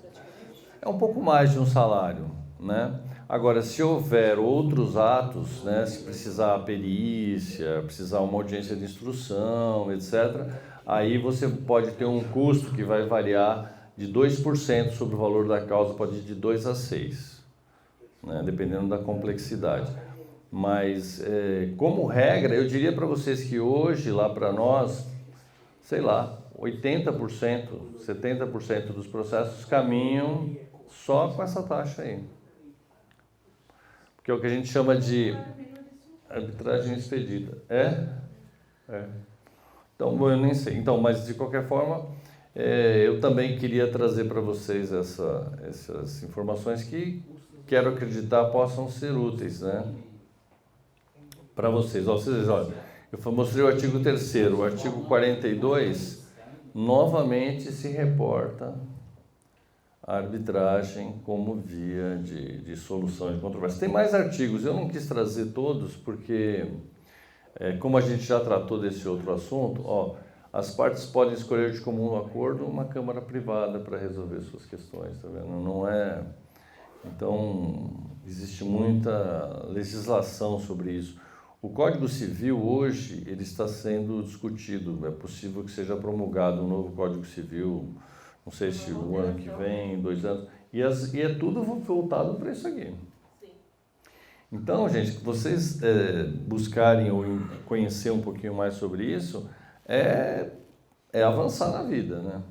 É um pouco mais de um salário, né? Agora, se houver outros atos, né, se precisar perícia, precisar uma audiência de instrução, etc., aí você pode ter um custo que vai variar de 2% sobre o valor da causa, pode ir de 2 a 6, né, dependendo da complexidade. Mas, como regra, eu diria para vocês que hoje, lá para nós, sei lá, 80%, 70% dos processos caminham só com essa taxa aí. Que é o que a gente chama de arbitragem expedita. Então, eu nem sei. Então, mas de qualquer forma, eu também queria trazer para vocês essas informações que quero acreditar possam ser úteis, né? Para vocês. Olha, eu mostrei o artigo 3º, o artigo 42, novamente se reporta a arbitragem como via de solução de controvérsia. Tem mais artigos, eu não quis trazer todos, porque, como a gente já tratou desse outro assunto, as partes podem escolher de comum acordo uma câmara privada para resolver suas questões, tá vendo? Não é... Então, existe muita legislação sobre isso. O Código Civil, hoje, ele está sendo discutido. É possível que seja promulgado um novo Código Civil, não sei se o ano que vem, 2 anos, e é tudo voltado para isso aqui. Sim. Então, gente, vocês buscarem ou conhecer um pouquinho mais sobre isso, é avançar na vida, né?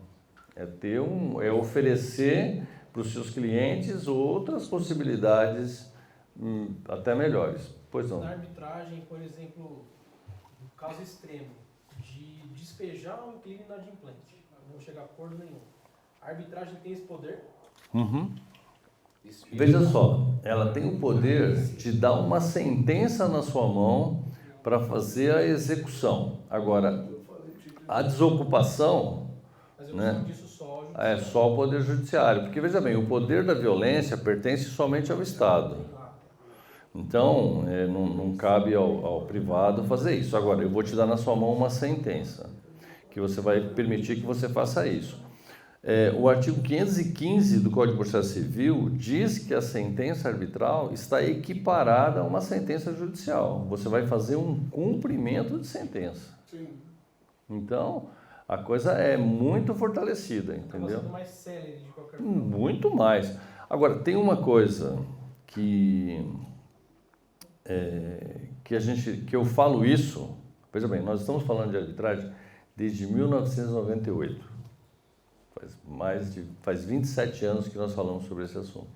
É oferecer para os seus clientes outras possibilidades até melhores. Pois não. Na arbitragem, por exemplo, no caso extremo, de despejar um inquilino inadimplente, não chegar a acordo nenhum. A arbitragem tem esse poder? Veja só, ela tem o poder de dar uma sentença na sua mão para fazer a execução. Agora, a desocupação, né, é só o poder judiciário, porque veja bem, o poder da violência pertence somente ao Estado. Então, não cabe ao privado fazer isso. Agora, eu vou te dar na sua mão uma sentença, que você vai permitir que você faça isso. O artigo 515 do Código de Processo Civil diz que a sentença arbitral está equiparada a uma sentença judicial. Você vai fazer um cumprimento de sentença. Sim. Então, a coisa é muito fortalecida, entendeu? Acaba sendo mais célere de qualquer forma. Muito mais. Agora, tem uma coisa que eu falo isso, veja bem, nós estamos falando de arbitragem desde 1998. Faz 27 anos que nós falamos sobre esse assunto.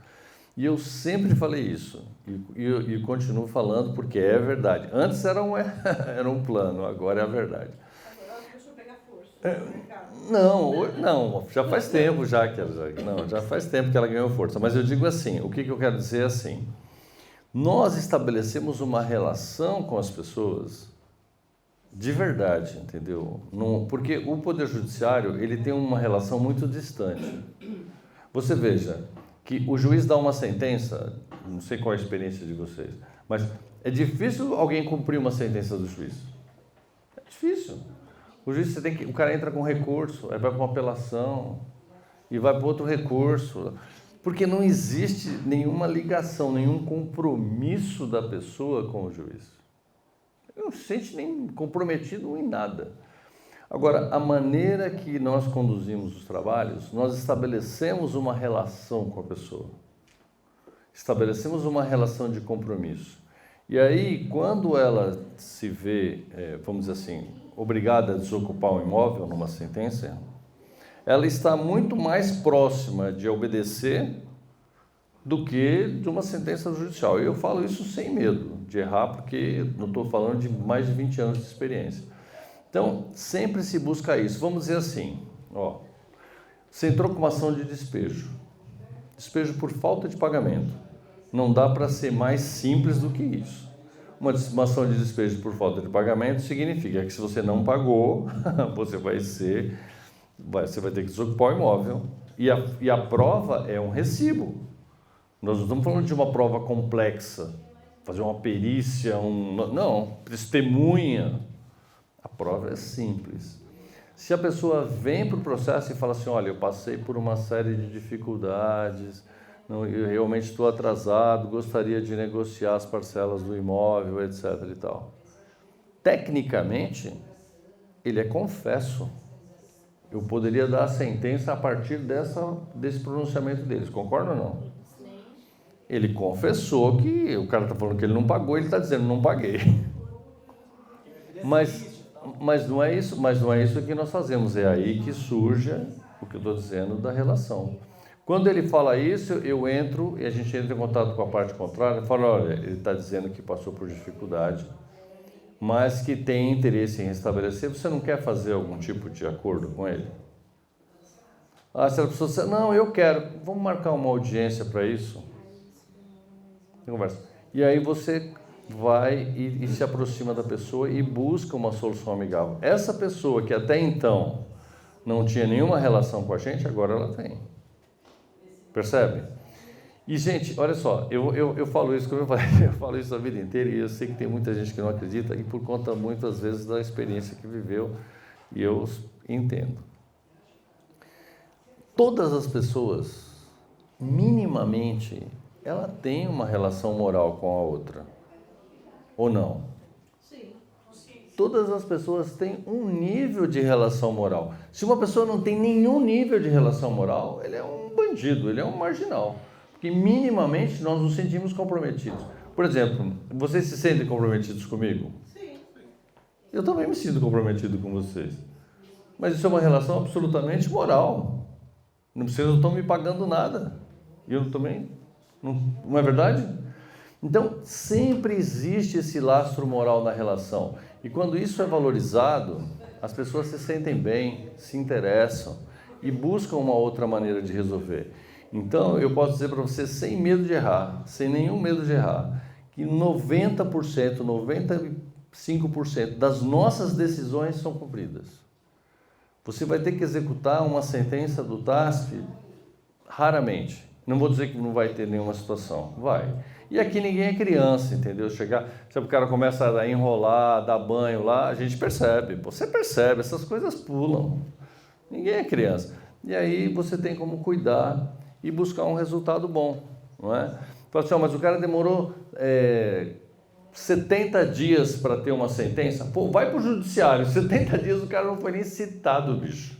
E eu sempre falei isso, e continuo falando porque é verdade. Antes era um plano, agora é a verdade. Agora começou a pegar força. Não, já faz tempo já faz tempo que ela ganhou força. Mas eu digo assim, o que eu quero dizer é assim, nós estabelecemos uma relação com as pessoas de verdade, entendeu? Porque o Poder Judiciário, ele tem uma relação muito distante. Você veja que o juiz dá uma sentença, não sei qual é a experiência de vocês, mas é difícil alguém cumprir uma sentença do juiz. É difícil. O cara entra com recurso, aí vai para uma apelação, e vai para outro recurso, porque não existe nenhuma ligação, nenhum compromisso da pessoa com o juiz. Não se sente nem comprometido em nada. Agora, a maneira que nós conduzimos os trabalhos, nós estabelecemos uma relação com a pessoa. Estabelecemos uma relação de compromisso. E aí, quando ela se vê, vamos dizer assim, obrigada a desocupar um imóvel numa sentença, ela está muito mais próxima de obedecer do que de uma sentença judicial. Eu falo isso sem medo de errar, porque não estou falando de mais de 20 anos de experiência. Então, sempre se busca isso. Vamos dizer assim, você entrou com uma ação de despejo por falta de pagamento. Não dá para ser mais simples do que isso. Uma ação de despejo por falta de pagamento significa que se você não pagou, você vai ter que desocupar o imóvel. E a prova é um recibo. Nós não estamos falando de uma prova complexa, fazer uma perícia, não, testemunha. A prova é simples. Se a pessoa vem para o processo e fala assim, olha, eu passei por uma série de dificuldades, eu realmente estou atrasado, gostaria de negociar as parcelas do imóvel, etc. e tal. Tecnicamente, ele é confesso. Eu poderia dar a sentença a partir desse pronunciamento deles, concorda ou não? Ele confessou que o cara está falando que ele não pagou, ele está dizendo não paguei. Mas não é isso que nós fazemos, é aí que surge o que eu estou dizendo da relação. Quando ele fala isso, eu entro e a gente entra em contato com a parte contrária e fala, olha, ele está dizendo que passou por dificuldade, mas que tem interesse em restabelecer, você não quer fazer algum tipo de acordo com ele? Se a pessoa disser, não, eu quero, vamos marcar uma audiência para isso? Conversa. E aí você vai e se aproxima da pessoa e busca uma solução amigável. Essa pessoa que até então não tinha nenhuma relação com a gente, agora ela tem. Percebe? E, gente, olha só, eu falo isso, como eu falei, eu falo isso a vida inteira e eu sei que tem muita gente que não acredita e por conta, muitas vezes, da experiência que viveu e eu entendo. Todas as pessoas, minimamente, ela tem uma relação moral com a outra. Ou não? Sim. Todas as pessoas têm um nível de relação moral. Se uma pessoa não tem nenhum nível de relação moral, ele é um bandido, ele é um marginal. Porque minimamente nós nos sentimos comprometidos. Por exemplo, vocês se sentem comprometidos comigo? Sim. Eu também me sinto comprometido com vocês. Mas isso é uma relação absolutamente moral. Vocês não estão me pagando nada. E eu também... Não é verdade? Então, sempre existe esse lastro moral na relação. E quando isso é valorizado, as pessoas se sentem bem, se interessam. e buscam uma outra maneira de resolver. Então, eu posso dizer para você, sem medo de errar, sem nenhum medo de errar, que 90%, 95% das nossas decisões são cumpridas. Você vai ter que executar uma sentença do TASF raramente. Não vou dizer que não vai ter nenhuma situação. Vai. E aqui ninguém é criança, entendeu? Sabe, o cara começa a enrolar, dar banho lá, a gente percebe. Você percebe, essas coisas pulam. Ninguém é criança. E aí você tem como cuidar e buscar um resultado bom, não é? Fala assim, mas o cara demorou 70 dias para ter uma sentença. Pô, vai para o judiciário, 70 dias o cara não foi nem citado, bicho.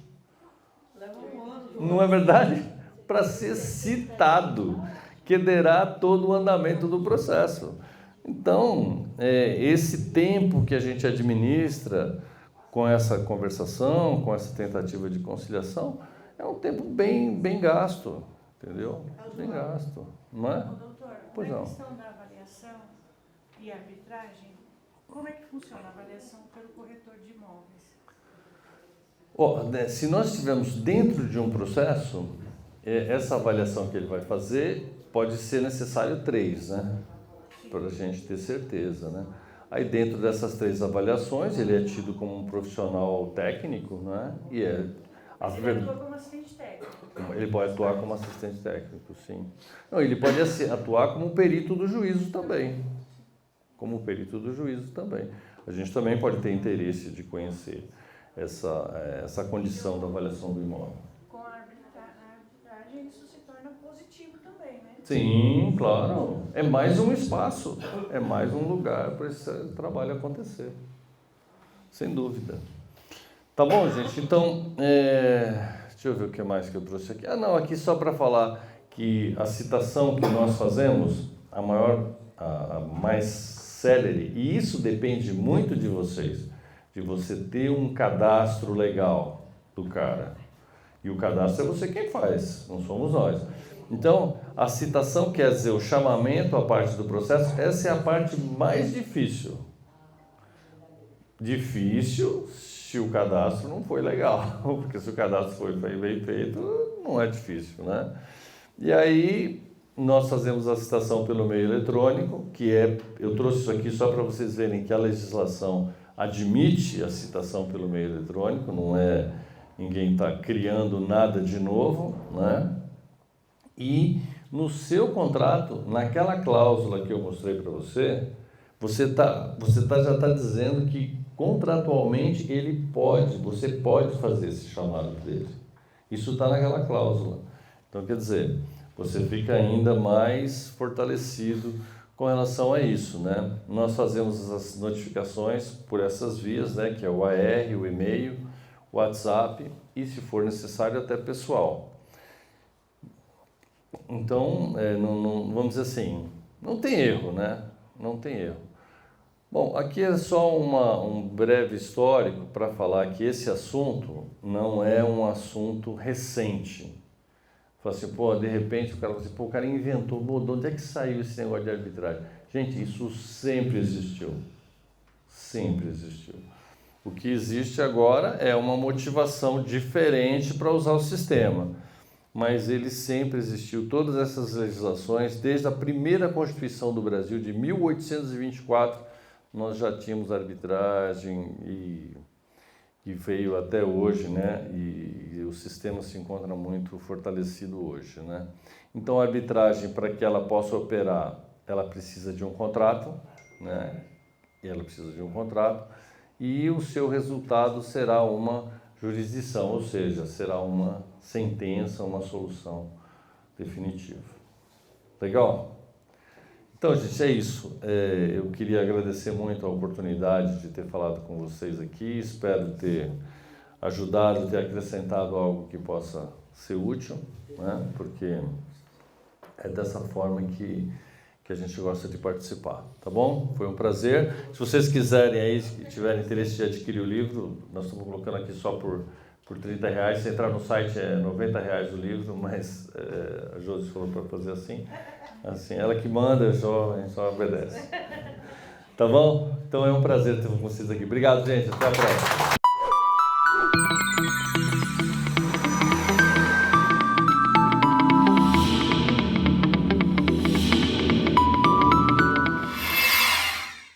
Não é verdade? Para ser citado, que derá todo o andamento do processo. Então, esse tempo que a gente administra com essa conversação, com essa tentativa de conciliação, é um tempo bem gasto, entendeu? Bem gasto, não é? Doutor, pois na não. questão da avaliação e arbitragem, como é que funciona a avaliação pelo corretor de imóveis? Se nós estivermos dentro de um processo, essa avaliação que ele vai fazer, pode ser necessário 3, né? Para a gente ter certeza, né? Aí dentro dessas 3 avaliações, ele é tido como um profissional técnico, né? E ele atua como assistente técnico. Ele pode atuar como assistente técnico, sim. Não, ele pode atuar como perito do juízo também. Como perito do juízo também. A gente também pode ter interesse de conhecer essa condição da avaliação do imóvel. Com a arbitragem, isso se torna positivo também, né? Sim, claro. É mais um espaço, é mais um lugar para esse trabalho acontecer. Sem dúvida. Tá bom, gente? Então, deixa eu ver o que mais que eu trouxe aqui. Aqui só para falar que a citação que nós fazemos, a mais célere, e isso depende muito de vocês, de você ter um cadastro legal do cara. E o cadastro é você quem faz, não somos nós. Então, a citação quer dizer o chamamento, a parte do processo, essa é a parte mais difícil. Difícil se o cadastro não foi legal, porque se o cadastro foi bem feito, não é difícil, né? E aí, nós fazemos a citação pelo meio eletrônico, eu trouxe isso aqui só para vocês verem que a legislação admite a citação pelo meio eletrônico, não é ninguém está criando nada de novo, né? E no seu contrato, naquela cláusula que eu mostrei para você, você já está dizendo que contratualmente você pode fazer esse chamado dele. Isso está naquela cláusula. Então, quer dizer, você fica ainda mais fortalecido com relação a isso, né? Nós fazemos as notificações por essas vias, né? Que é o AR, o e-mail, o WhatsApp e, se for necessário, até pessoal. Então, vamos dizer assim, não tem erro, né? Não tem erro. Bom, aqui é só um breve histórico para falar que esse assunto não é um assunto recente. Fala assim, de repente o cara fala assim, o cara inventou, de onde é que saiu esse negócio de arbitragem? Gente, isso sempre existiu. Sempre existiu. O que existe agora é uma motivação diferente para usar o sistema. Mas ele sempre existiu, todas essas legislações, desde a primeira Constituição do Brasil, de 1824, nós já tínhamos arbitragem e veio até hoje, né? E o sistema se encontra muito fortalecido hoje, né? Então, a arbitragem, para que ela possa operar, ela precisa de um contrato, né? E o seu resultado será uma jurisdição, ou seja, será uma sentença, uma solução definitiva. Legal? Então, gente, é isso. Eu queria agradecer muito a oportunidade de ter falado com vocês aqui. Espero ter ajudado, ter acrescentado algo que possa ser útil, né? Porque é dessa forma que a gente gosta de participar, tá bom? Foi um prazer. Se vocês quiserem aí, se tiverem interesse de adquirir o livro, nós estamos colocando aqui só por R$30. Se entrar no site é R$90 o livro, mas a Josi falou para fazer assim, ela que manda, a gente só obedece. Tá bom? Então é um prazer ter vocês aqui. Obrigado, gente. Até a próxima.